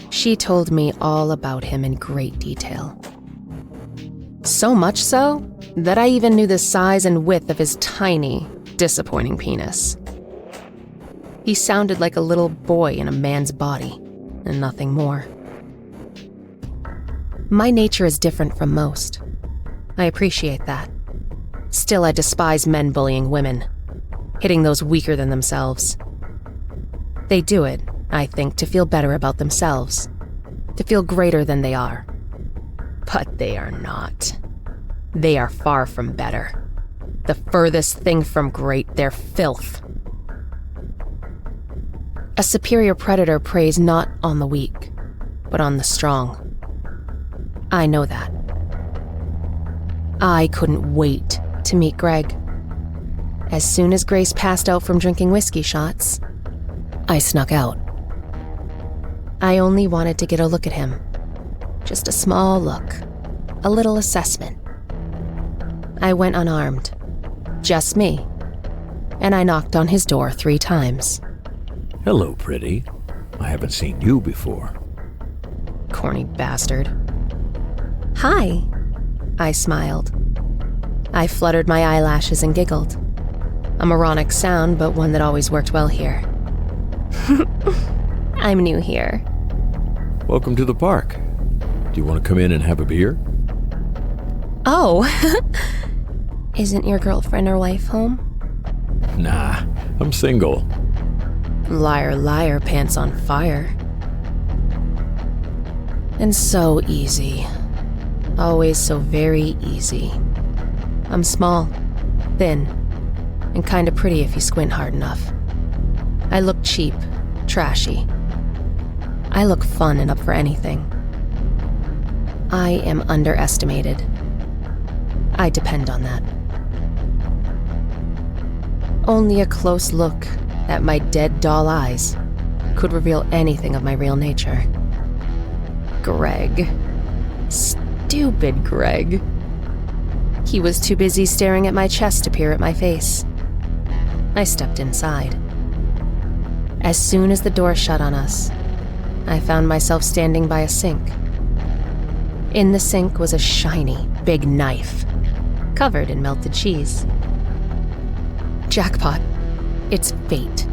D: She told me all about him in great detail. So much so that I even knew the size and width of his tiny, disappointing penis. He sounded like a little boy in a man's body, and nothing more. My nature is different from most. I appreciate that. Still, I despise men bullying women, hitting those weaker than themselves. They do it, I think, to feel better about themselves, to feel greater than they are. But they are not. They are far from better. The furthest thing from great, they're filth. A superior predator preys not on the weak, but on the strong. I know that. I couldn't wait to meet Greg. As soon as Grace passed out from drinking whiskey shots, I snuck out. I only wanted to get a look at him. Just a small look. A little assessment. I went unarmed. Just me. And I knocked on his door 3 times.
E: Hello, pretty. I haven't seen you before.
D: Corny bastard. Hi. I smiled. I fluttered my eyelashes and giggled. A moronic sound, but one that always worked well here. I'm new here.
E: Welcome to the park. Do you want to come in and have a beer?
D: Oh. Isn't your girlfriend or wife home?
E: Nah, I'm single.
D: Liar, liar, pants on fire. And so easy. Always so very easy. I'm small, thin, and kinda pretty if you squint hard enough. I look cheap, trashy. I look fun and up for anything. I am underestimated. I depend on that. Only a close look at my dead doll eyes could reveal anything of my real nature. Greg. Stupid Greg. He was too busy staring at my chest to peer at my face. I stepped inside. As soon as the door shut on us, I found myself standing by a sink. In the sink was a shiny, big knife, covered in melted cheese. Jackpot. It's fate.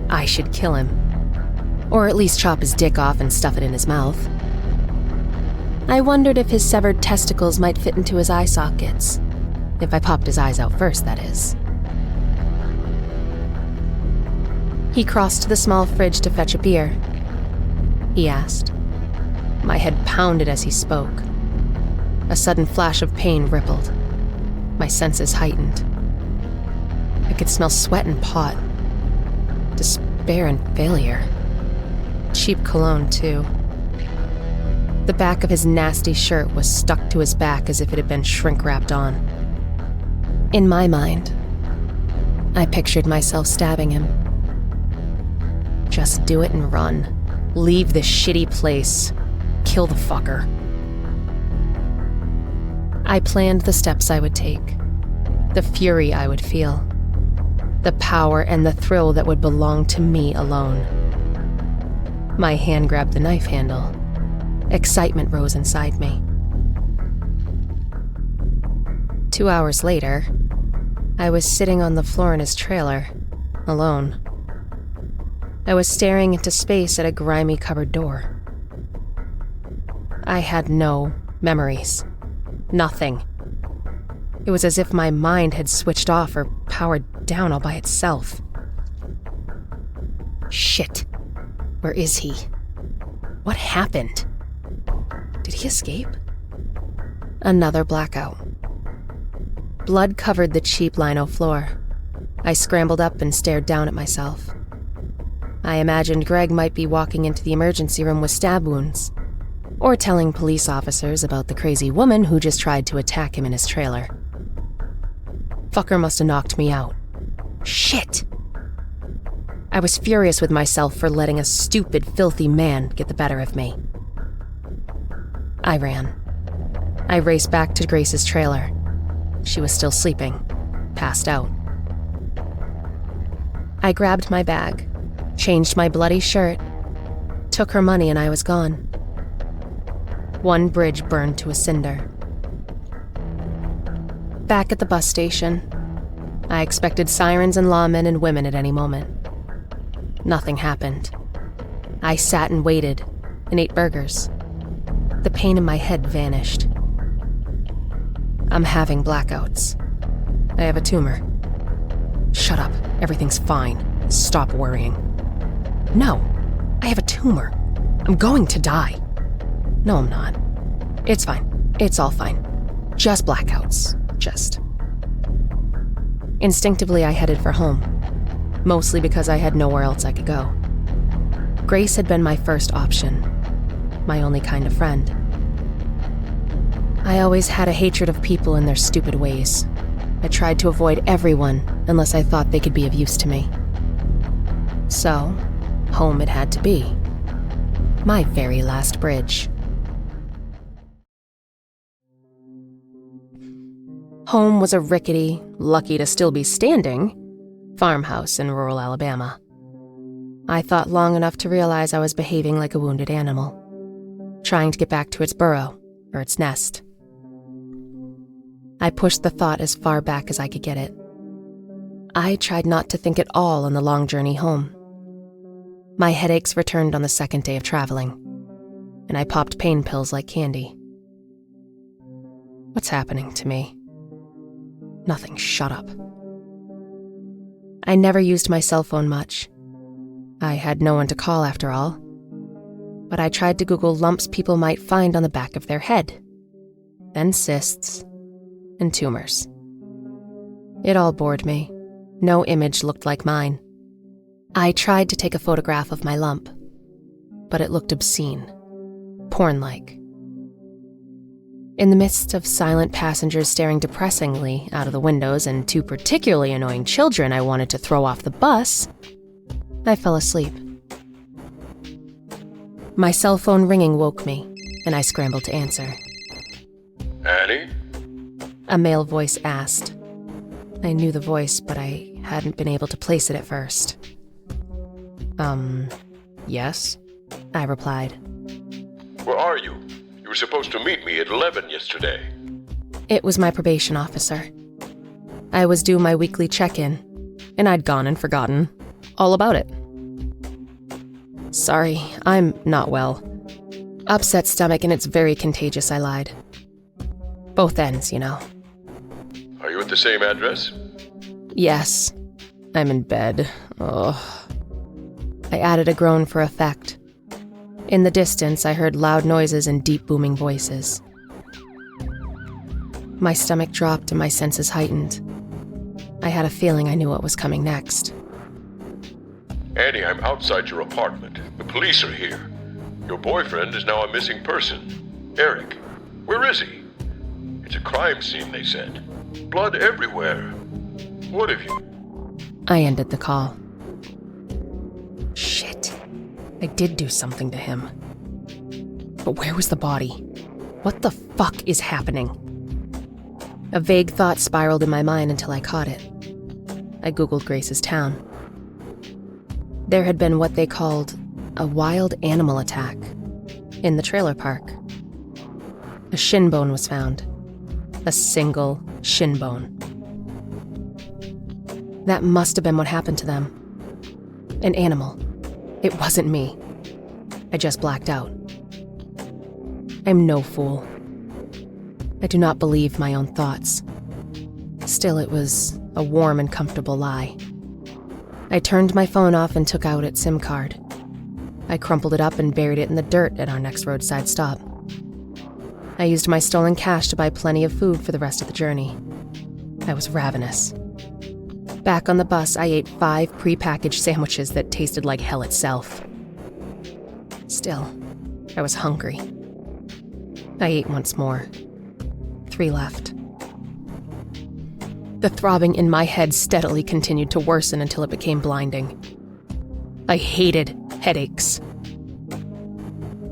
D: I should kill him. Or at least chop his dick off and stuff it in his mouth. I wondered if his severed testicles might fit into his eye sockets. If I popped his eyes out first, that is. He crossed to the small fridge to fetch a beer. He asked. My head pounded as he spoke. A sudden flash of pain rippled. My senses heightened. I could smell sweat and pot. Despair and failure. Cheap cologne, too. The back of his nasty shirt was stuck to his back as if it had been shrink-wrapped on. In my mind, I pictured myself stabbing him. Just do it and run. Leave this shitty place. Kill the fucker. I planned the steps I would take. The fury I would feel. The power and the thrill that would belong to me alone. My hand grabbed the knife handle. Excitement rose inside me. 2 hours later, I was sitting on the floor in his trailer, alone. I was staring into space at a grimy cupboard door. I had no memories. Nothing. It was as if my mind had switched off or powered down all by itself. Shit. Where is he? What happened? Did he escape? Another blackout. Blood covered the cheap lino floor. I scrambled up and stared down at myself. I imagined Greg might be walking into the emergency room with stab wounds, or telling police officers about the crazy woman who just tried to attack him in his trailer. Fucker must have knocked me out. Shit! I was furious with myself for letting a stupid, filthy man get the better of me. I ran. I raced back to Grace's trailer. She was still sleeping, passed out. I grabbed my bag, changed my bloody shirt, took her money, and I was gone. One bridge burned to a cinder. Back at the bus station, I expected sirens and lawmen and women at any moment. Nothing happened. I sat and waited and ate burgers. The pain in my head vanished. I'm having blackouts. I have a tumor. Shut up. Everything's fine. Stop worrying. No, I have a tumor. I'm going to die. No, I'm not. It's fine. It's all fine. Just blackouts. Just. Instinctively, I headed for home. Mostly because I had nowhere else I could go. Grace had been my first option. My only kind of friend. I always had a hatred of people and their stupid ways. I tried to avoid everyone unless I thought they could be of use to me. So, home it had to be. My very last bridge. Home was a rickety, lucky to still be standing, farmhouse in rural Alabama. I thought long enough to realize I was behaving like a wounded animal, trying to get back to its burrow, or its nest. I pushed the thought as far back as I could get it. I tried not to think at all on the long journey home. My headaches returned on the second day of traveling, and I popped pain pills like candy. What's happening to me? Nothing, shut up. I never used my cell phone much. I had no one to call after all. But I tried to Google lumps people might find on the back of their head, then cysts, and tumors. It all bored me. No image looked like mine. I tried to take a photograph of my lump, but it looked obscene, porn-like. In the midst of silent passengers staring depressingly out of the windows and two particularly annoying children I wanted to throw off the bus, I fell asleep. My cell phone ringing woke me, and I scrambled to answer.
I: Annie?
D: A male voice asked. I knew the voice, but I hadn't been able to place it at first. Yes? I replied.
I: Where are you? You were supposed to meet me at 11 yesterday.
D: It was my probation officer. I was due my weekly check-in, and I'd gone and forgotten all about it. Sorry, I'm not well. Upset stomach, and it's very contagious, I lied. Both ends, you know.
I: Are you at the same address?
D: Yes. I'm in bed. Ugh. I added a groan for effect. In the distance, I heard loud noises and deep booming voices. My stomach dropped and my senses heightened. I had a feeling I knew what was coming next.
I: Annie, I'm outside your apartment. The police are here. Your boyfriend is now a missing person. Eric. Where is he? It's a crime scene, they said. Blood everywhere. What have you...
D: I ended the call. Shit. I did do something to him. But where was the body? What the fuck is happening? A vague thought spiraled in my mind until I caught it. I Googled Grace's town. There had been what they called a wild animal attack in the trailer park. A shin bone was found. A single shin bone. That must have been what happened to them. An animal. It wasn't me. I just blacked out. I'm no fool. I do not believe my own thoughts. Still, it was a warm and comfortable lie. I turned my phone off and took out its SIM card. I crumpled it up and buried it in the dirt at our next roadside stop. I used my stolen cash to buy plenty of food for the rest of the journey. I was ravenous. Back on the bus, I ate 5 pre-packaged sandwiches that tasted like hell itself. Still, I was hungry. I ate once more. 3 left. The throbbing in my head steadily continued to worsen until it became blinding. I hated headaches.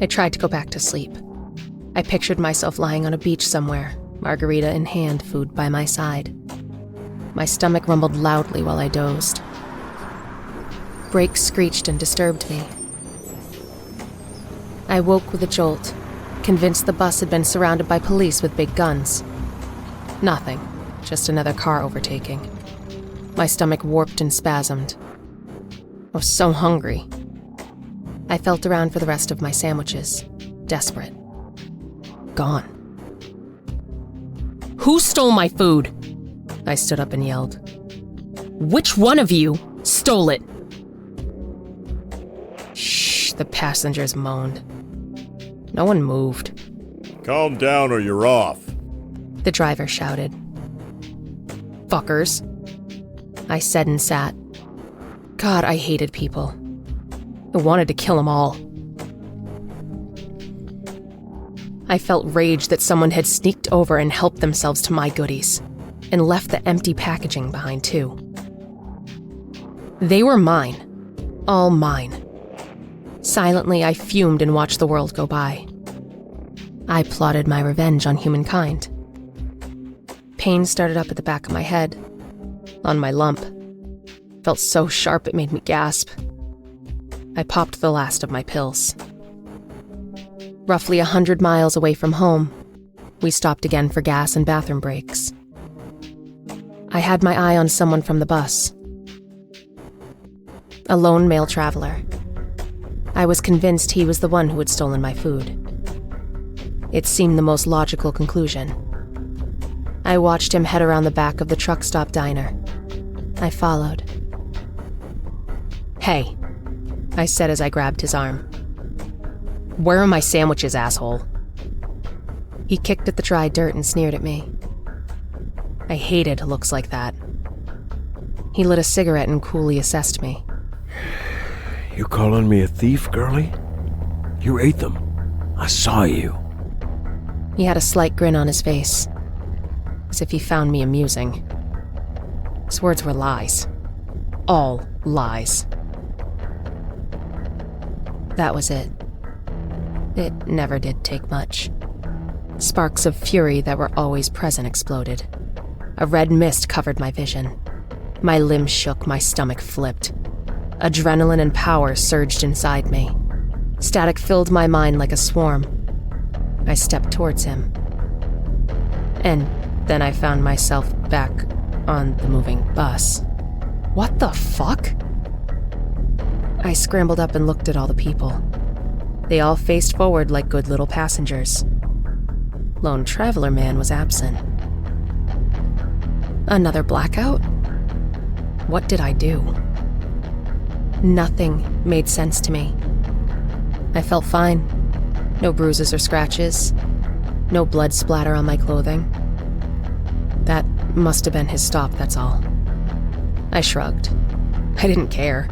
D: I tried to go back to sleep. I pictured myself lying on a beach somewhere, margarita in hand, food by my side. My stomach rumbled loudly while I dozed. Brakes screeched and disturbed me. I woke with a jolt, convinced the bus had been surrounded by police with big guns. Nothing, just another car overtaking. My stomach warped and spasmed. I was so hungry. I felt around for the rest of my sandwiches, desperate. Gone.
J: Who stole my food?
D: I stood up and yelled.
J: Which one of you stole it?
D: Shh, the passengers moaned. No one moved.
K: Calm down or you're off.
D: The driver shouted. Fuckers. I said and sat. God, I hated people. I wanted to kill them all. I felt rage that someone had sneaked over and helped themselves to my goodies, and left the empty packaging behind too. They were mine. All mine. Silently, I fumed and watched the world go by. I plotted my revenge on humankind. Pain started up at the back of my head, on my lump. Felt so sharp it made me gasp. I popped the last of my pills. Roughly 100 miles away from home, we stopped again for gas and bathroom breaks. I had my eye on someone from the bus. A lone male traveler. I was convinced he was the one who had stolen my food. It seemed the most logical conclusion. I watched him head around the back of the truck stop diner. I followed. Hey, I said as I grabbed his arm. Where are my sandwiches, asshole? He kicked at the dry dirt and sneered at me. I hated looks like that. He lit a cigarette and coolly assessed me.
B: You calling me a thief, girlie? You ate them. I saw you.
D: He had a slight grin on his face, as if he found me amusing. His words were lies. All lies. That was it. It never did take much. Sparks of fury that were always present exploded. A red mist covered my vision. My limbs shook, my stomach flipped. Adrenaline and power surged inside me. Static filled my mind like a swarm. I stepped towards him. And then I found myself back on the moving bus. What the fuck? I scrambled up and looked at all the people. They all faced forward like good little passengers. Lone Traveler Man was absent. Another blackout? What did I do? Nothing made sense to me. I felt fine. No bruises or scratches. No blood splatter on my clothing. That must have been his stop, that's all. I shrugged. I didn't care.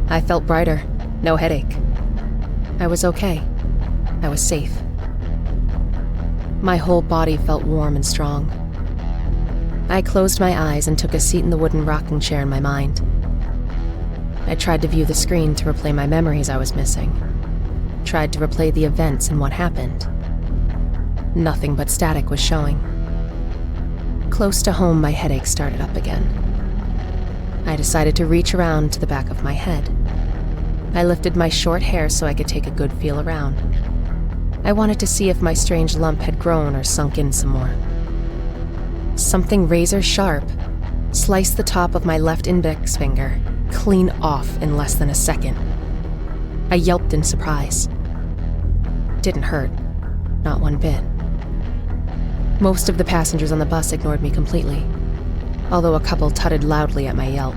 D: I felt brighter. No headache. I was okay. I was safe. My whole body felt warm and strong. I closed my eyes and took a seat in the wooden rocking chair in my mind. I tried to view the screen to replay my memories I was missing. Tried to replay the events and what happened. Nothing but static was showing. Close to home, my headache started up again. I decided to reach around to the back of my head. I lifted my short hair so I could take a good feel around. I wanted to see if my strange lump had grown or sunk in some more. Something razor sharp, sliced the top of my left index finger clean off in less than a second. I yelped in surprise. Didn't hurt, not one bit. Most of the passengers on the bus ignored me completely, although a couple tutted loudly at my yelp.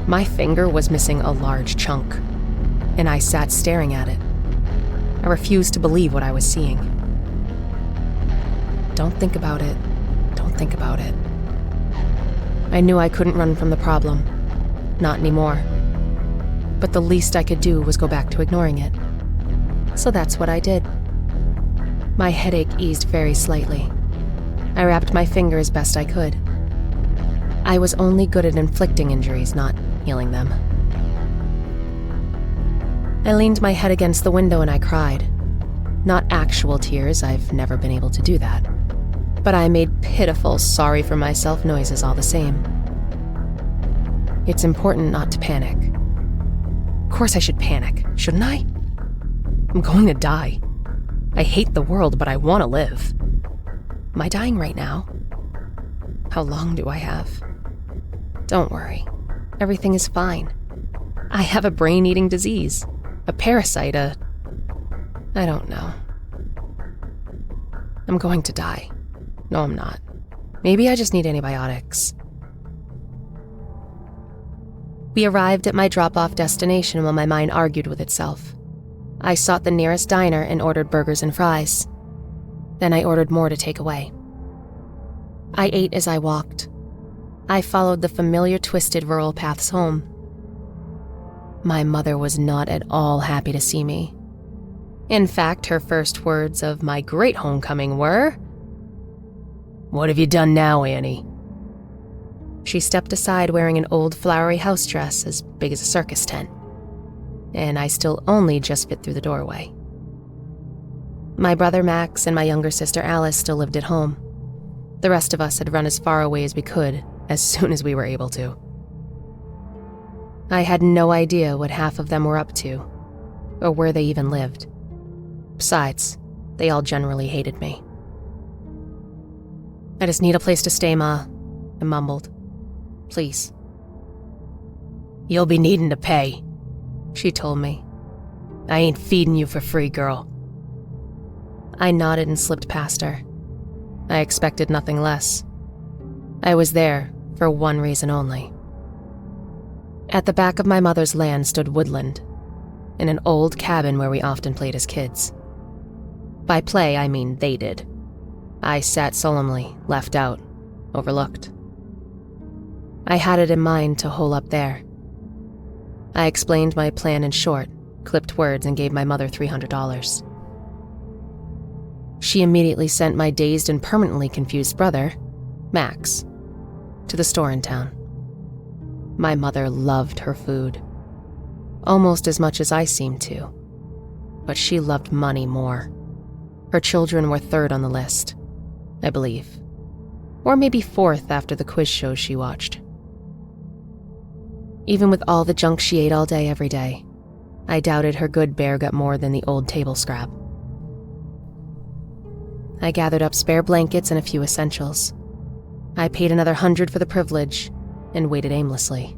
D: My finger was missing a large chunk, and I sat staring at it. I refused to believe what I was seeing. Don't think about it. Don't think about it. I knew I couldn't run from the problem. Not anymore. But the least I could do was go back to ignoring it. So that's what I did. My headache eased very slightly. I wrapped my finger as best I could. I was only good at inflicting injuries, not healing them. I leaned my head against the window and I cried. Not actual tears, I've never been able to do that. But I made pitiful, sorry for myself noises all the same. It's important not to panic. Of course I should panic, shouldn't I? I'm going to die. I hate the world, but I want to live. Am I dying right now? How long do I have? Don't worry. Everything is fine. I have a brain-eating disease. A parasite, I don't know. I'm going to die. No, I'm not. Maybe I just need antibiotics. We arrived at my drop-off destination while my mind argued with itself. I sought the nearest diner and ordered burgers and fries. Then I ordered more to take away. I ate as I walked. I followed the familiar twisted rural paths home. My mother was not at all happy to see me. In fact, her first words of my great homecoming were, "What have you done now, Annie?" She stepped aside wearing an old flowery house dress as big as a circus tent, and I still only just fit through the doorway. My brother Max and my younger sister Alice still lived at home. The rest of us had run as far away as we could as soon as we were able to. I had no idea what half of them were up to, or where they even lived. Besides, they all generally hated me. "I just need a place to stay, Ma," I mumbled. "Please." "You'll be needing to pay," she told me. "I ain't feeding you for free, girl." I nodded and slipped past her. I expected nothing less. I was there for one reason only. At the back of my mother's land stood woodland, in an old cabin where we often played as kids. By play, I mean they did. I sat solemnly, left out, overlooked. I had it in mind to hole up there. I explained my plan in short, clipped words, and gave my mother $300. She immediately sent my dazed and permanently confused brother, Max, to the store in town. My mother loved her food, almost as much as I seemed to, but she loved money more. Her children were third on the list, I believe, or maybe fourth after the quiz shows she watched. Even with all the junk she ate all day every day, I doubted her good bear got more than the old table scrap. I gathered up spare blankets and a few essentials. I paid another $100 for the privilege and waited aimlessly.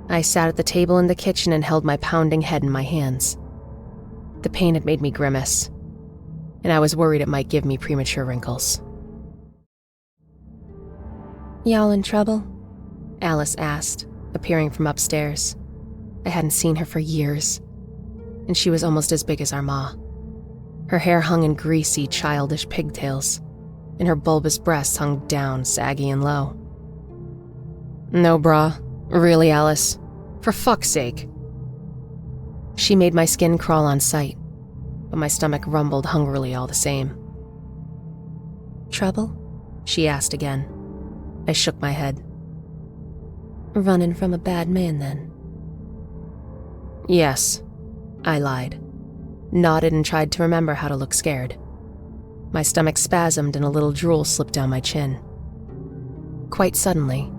D: I sat at the table in the kitchen and held my pounding head in my hands. The pain had made me grimace, and I was worried it might give me premature wrinkles. "Y'all in trouble?" Alice asked, appearing from upstairs. I hadn't seen her for years, and she was almost as big as our ma. Her hair hung in greasy, childish pigtails, and her bulbous breasts hung down, saggy and low. "No, brah. Really, Alice? For fuck's sake." She made my skin crawl on sight, but my stomach rumbled hungrily all the same. "Trouble?" she asked again. I shook my head. "Running from a bad man, then?" "Yes," I lied, nodded and tried to remember how to look scared. My stomach spasmed and a little drool slipped down my chin. Quite suddenly,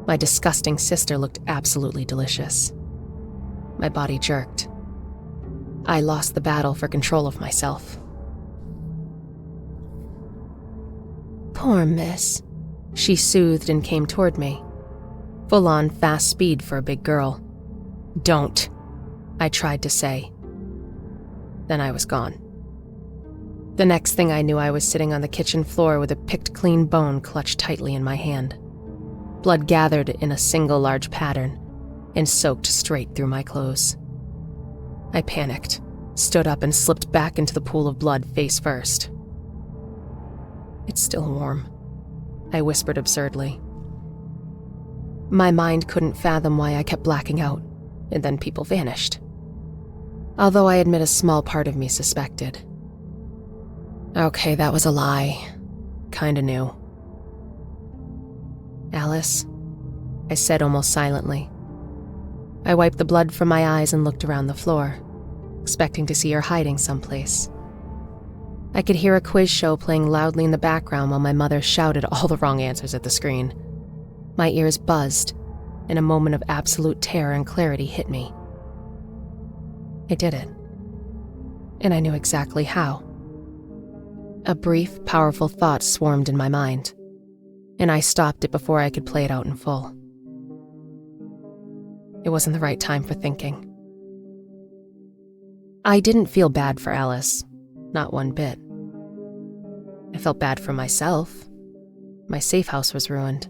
D: my disgusting sister looked absolutely delicious. My body jerked. I lost the battle for control of myself. "Poor miss," She soothed and came toward me. Full on fast speed for a big girl. "Don't," I tried to say. Then I was gone. The next thing I knew, I was sitting on the kitchen floor with a picked clean bone clutched tightly in my hand. Blood gathered in a single large pattern and soaked straight through my clothes. I panicked, stood up and slipped back into the pool of blood face first. "It's still warm," I whispered absurdly. My mind couldn't fathom why I kept blacking out, and then people vanished. Although I admit a small part of me suspected. Okay, that was a lie. Kinda knew. "Alice," I said almost silently. I wiped the blood from my eyes and looked around the floor, expecting to see her hiding someplace. I could hear a quiz show playing loudly in the background while my mother shouted all the wrong answers at the screen. My ears buzzed, and a moment of absolute terror and clarity hit me. I did it. And I knew exactly how. A brief, powerful thought swarmed in my mind, and I stopped it before I could play it out in full. It wasn't the right time for thinking. I didn't feel bad for Alice, not one bit. I felt bad for myself. My safe house was ruined.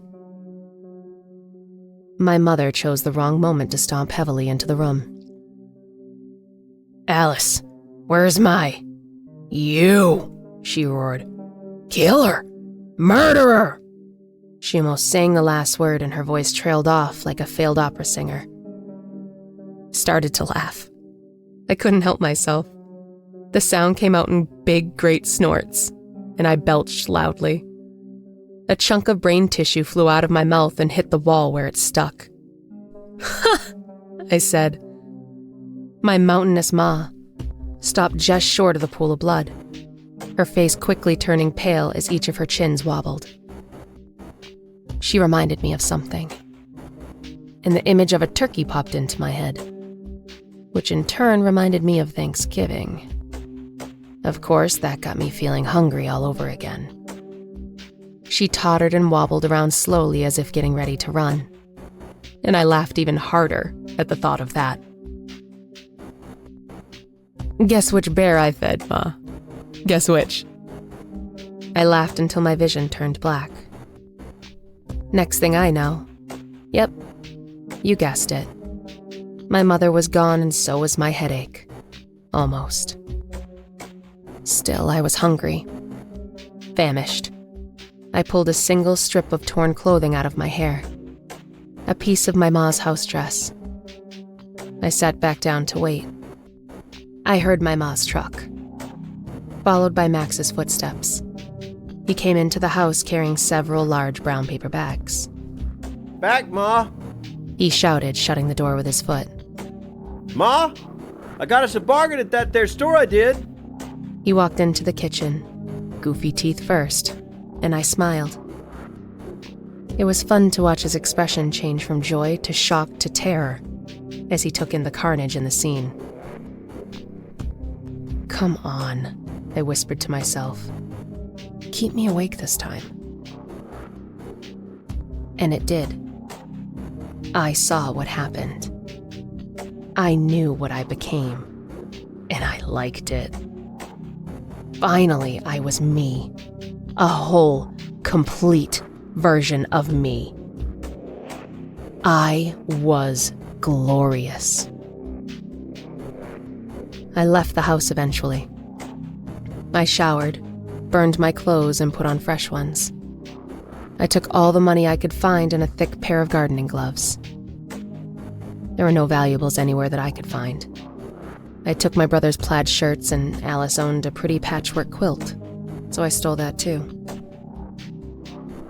D: My mother chose the wrong moment to stomp heavily into the room. "Alice, where's my..." "You!" she roared. "Killer! Murderer!" She almost sang the last word and her voice trailed off like a failed opera singer. Started to laugh. I couldn't help myself. The sound came out in big, great snorts, and I belched loudly. A chunk of brain tissue flew out of my mouth and hit the wall where it stuck. "Ha!" I said. My mountainous ma stopped just short of the pool of blood, her face quickly turning pale as each of her chins wobbled. She reminded me of something, and the image of a turkey popped into my head, which in turn reminded me of Thanksgiving. Of course, that got me feeling hungry all over again. She tottered and wobbled around slowly as if getting ready to run, and I laughed even harder at the thought of that. "Guess which bear I fed, Ma? Guess which?" I laughed until my vision turned black. Next thing I know, yep, you guessed it. My mother was gone and so was my headache. Almost. Still, I was hungry. Famished. I pulled a single strip of torn clothing out of my hair. A piece of my ma's house dress. I sat back down to wait. I heard my ma's truck, followed by Max's footsteps. He came into the house carrying several large brown paper bags.
L: "Back, Ma!"
D: He shouted, shutting the door with his foot.
L: "Ma, I got us a bargain at that there store I did."
D: He walked into the kitchen, goofy teeth first, and I smiled. It was fun to watch his expression change from joy to shock to terror as he took in the carnage in the scene. "Come on," I whispered to myself. "Keep me awake this time." And it did. I saw what happened. I knew what I became, and I liked it. Finally, I was me. A whole, complete version of me. I was glorious. I left the house eventually. I showered, burned my clothes, and put on fresh ones. I took all the money I could find and a thick pair of gardening gloves. There were no valuables anywhere that I could find. I took my brother's plaid shirts, and Alice owned a pretty patchwork quilt, so I stole that too.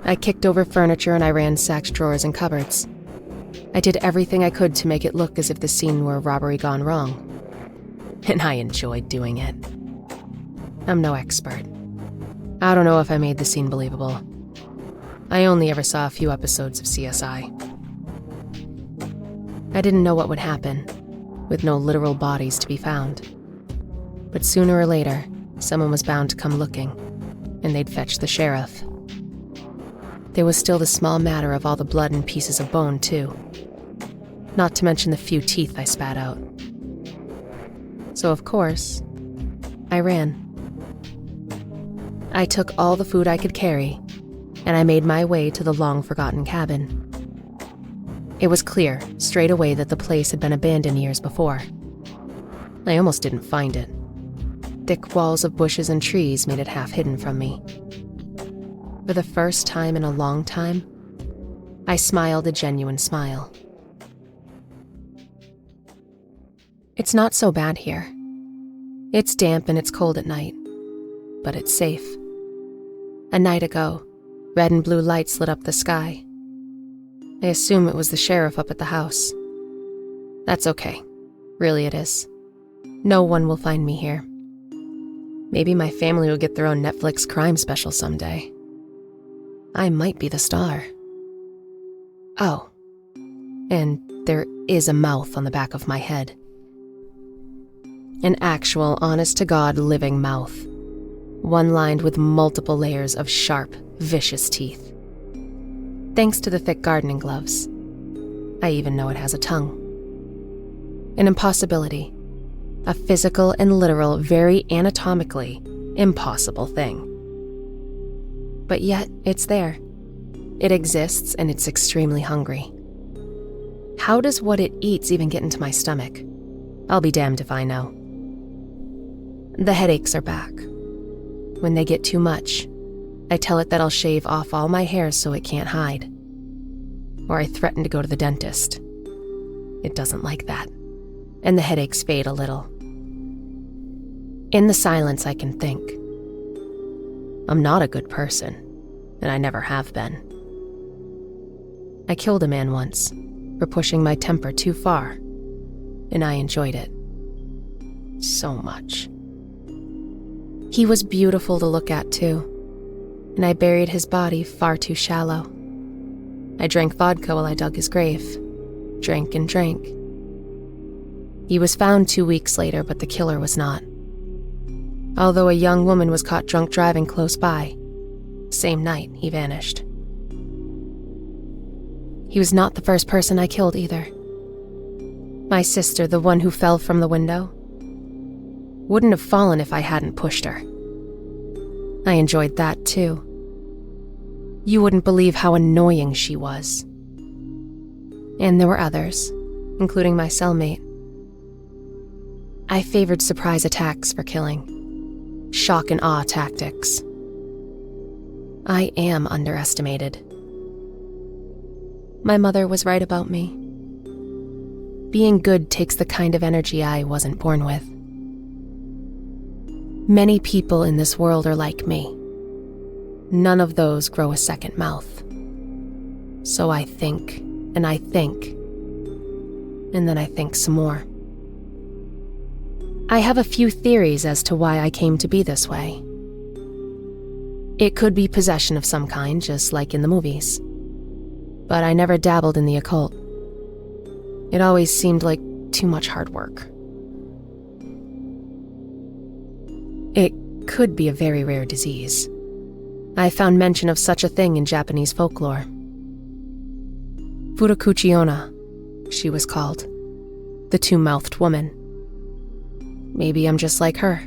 D: I kicked over furniture and I ransacked drawers and cupboards. I did everything I could to make it look as if the scene were a robbery gone wrong. And I enjoyed doing it. I'm no expert. I don't know if I made the scene believable. I only ever saw a few episodes of CSI. I didn't know what would happen, with no literal bodies to be found. But sooner or later, someone was bound to come looking, and they'd fetch the sheriff. There was still the small matter of all the blood and pieces of bone, too. Not to mention the few teeth I spat out. So, of course, I ran. I took all the food I could carry, and I made my way to the long-forgotten cabin. It was clear, straight away, that the place had been abandoned years before. I almost didn't find it. Thick walls of bushes and trees made it half hidden from me. For the first time in a long time, I smiled a genuine smile. It's not so bad here. It's damp and it's cold at night, but it's safe. A night ago, red and blue lights lit up the sky. I assume it was the sheriff up at the house. That's okay. Really it is. No one will find me here. Maybe my family will get their own Netflix crime special someday. I might be the star. Oh, and there is a mouth on the back of my head. An actual, honest-to-God living mouth. One lined with multiple layers of sharp, vicious teeth. Thanks to the thick gardening gloves. I even know it has a tongue. An impossibility. A physical and literal, very anatomically impossible thing. But yet, it's there. It exists, and it's extremely hungry. How does what it eats even get into my stomach? I'll be damned if I know. The headaches are back. When they get too much, I tell it that I'll shave off all my hair so it can't hide. Or I threaten to go to the dentist. It doesn't like that, and the headaches fade a little. In the silence, I can think. I'm not a good person, and I never have been. I killed a man once for pushing my temper too far, and I enjoyed it. So much. He was beautiful to look at, too, and I buried his body far too shallow. I drank vodka while I dug his grave. Drank and drank. He was found 2 weeks later, but the killer was not. Although a young woman was caught drunk driving close by, same night he vanished. He was not the first person I killed either. My sister, the one who fell from the window, wouldn't have fallen if I hadn't pushed her. I enjoyed that too. You wouldn't believe how annoying she was. And there were others, including my cellmate. I favored surprise attacks for killing. Shock and awe tactics. I am underestimated. My mother was right about me. Being good takes the kind of energy I wasn't born with. Many people in this world are like me. None of those grow a second mouth. So I think, and I think, and then I think some more. I have a few theories as to why I came to be this way. It could be possession of some kind, just like in the movies. But I never dabbled in the occult. It always seemed like too much hard work. It could be a very rare disease. I found mention of such a thing in Japanese folklore. Furokuchi-onna, she was called. The two-mouthed woman. Maybe I'm just like her.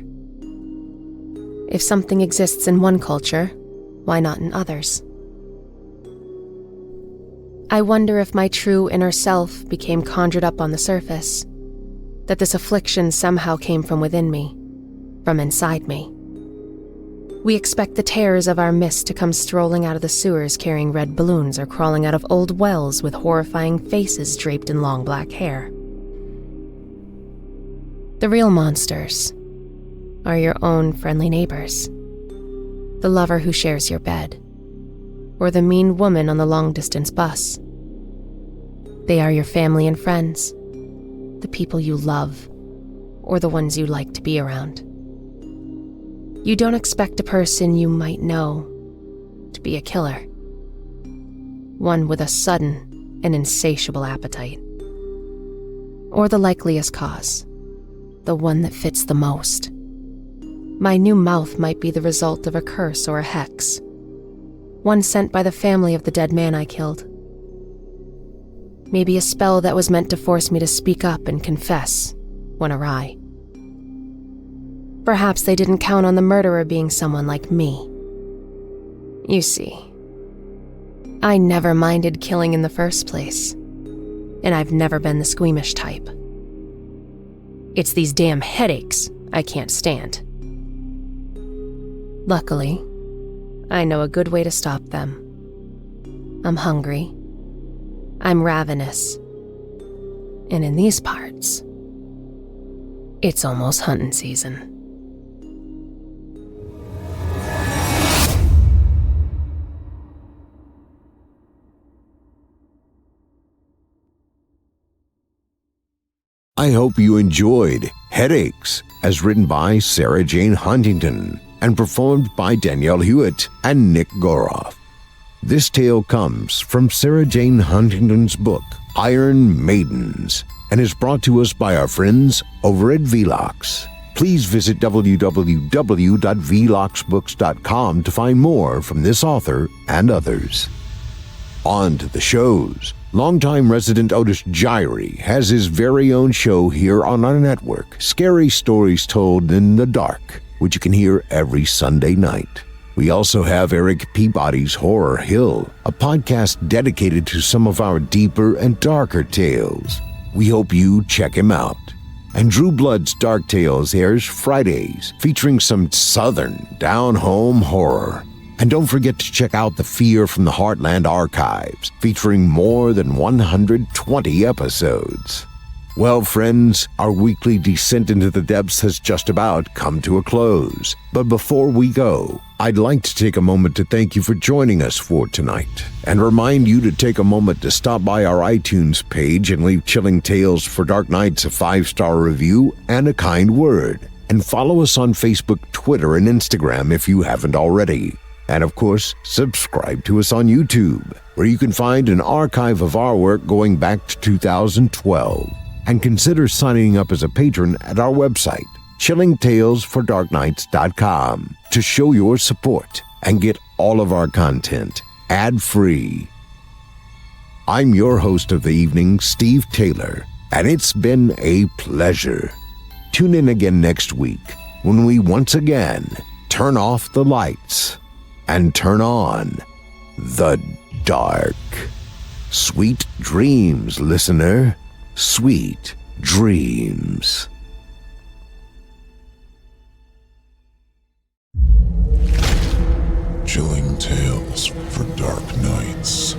D: If something exists in one culture, why not in others? I wonder if my true inner self became conjured up on the surface, that this affliction somehow came from within me, from inside me. We expect the terrors of our mist to come strolling out of the sewers carrying red balloons or crawling out of old wells with horrifying faces draped in long black hair. The real monsters are your own friendly neighbors, the lover who shares your bed, or the mean woman on the long-distance bus. They are your family and friends, the people you love, or the ones you like to be around. You don't expect a person you might know to be a killer, one with a sudden and insatiable appetite, or the likeliest cause, the one that fits the most. My new mouth might be the result of a curse or a hex. One sent by the family of the dead man I killed. Maybe a spell that was meant to force me to speak up and confess went awry. Perhaps they didn't count on the murderer being someone like me. You see, I never minded killing in the first place, and I've never been the squeamish type. It's these damn headaches I can't stand. Luckily, I know a good way to stop them. I'm hungry. I'm ravenous. And in these parts, it's almost hunting season.
B: I hope you enjoyed Headaches, as written by Sarah Jane Huntington and performed by Danielle Hewitt and Nick Goroff. This tale comes from Sarah Jane Huntington's book, Iron Maidens, and is brought to us by our friends over at Velox. Please visit www.veloxbooks.com to find more from this author and others. On to the shows. Longtime resident Otis Gyrie has his very own show here on our network, Scary Stories Told in the Dark, which you can hear every Sunday night. We also have Eric Peabody's Horror Hill, a podcast dedicated to some of our deeper and darker tales. We hope you check him out. And Drew Blood's Dark Tales airs Fridays, featuring some southern, down-home horror. And don't forget to check out the Fear from the Heartland archives, featuring more than 120 episodes. Well, friends, our weekly descent into the depths has just about come to a close. But before we go, I'd like to take a moment to thank you for joining us for tonight, and remind you to take a moment to stop by our iTunes page and leave Chilling Tales for Dark Nights a 5-star review and a kind word. And follow us on Facebook, Twitter, and Instagram if you haven't already. And of course, subscribe to us on YouTube, where you can find an archive of our work going back to 2012. And consider signing up as a patron at our website, chillingtalesfordarknights.com, to show your support and get all of our content ad-free. I'm your host of the evening, Steve Taylor, and it's been a pleasure. Tune in again next week when we once again turn off the lights and turn on the dark. Sweet dreams, listener. Sweet dreams.
A: Chilling Tales for Dark Nights.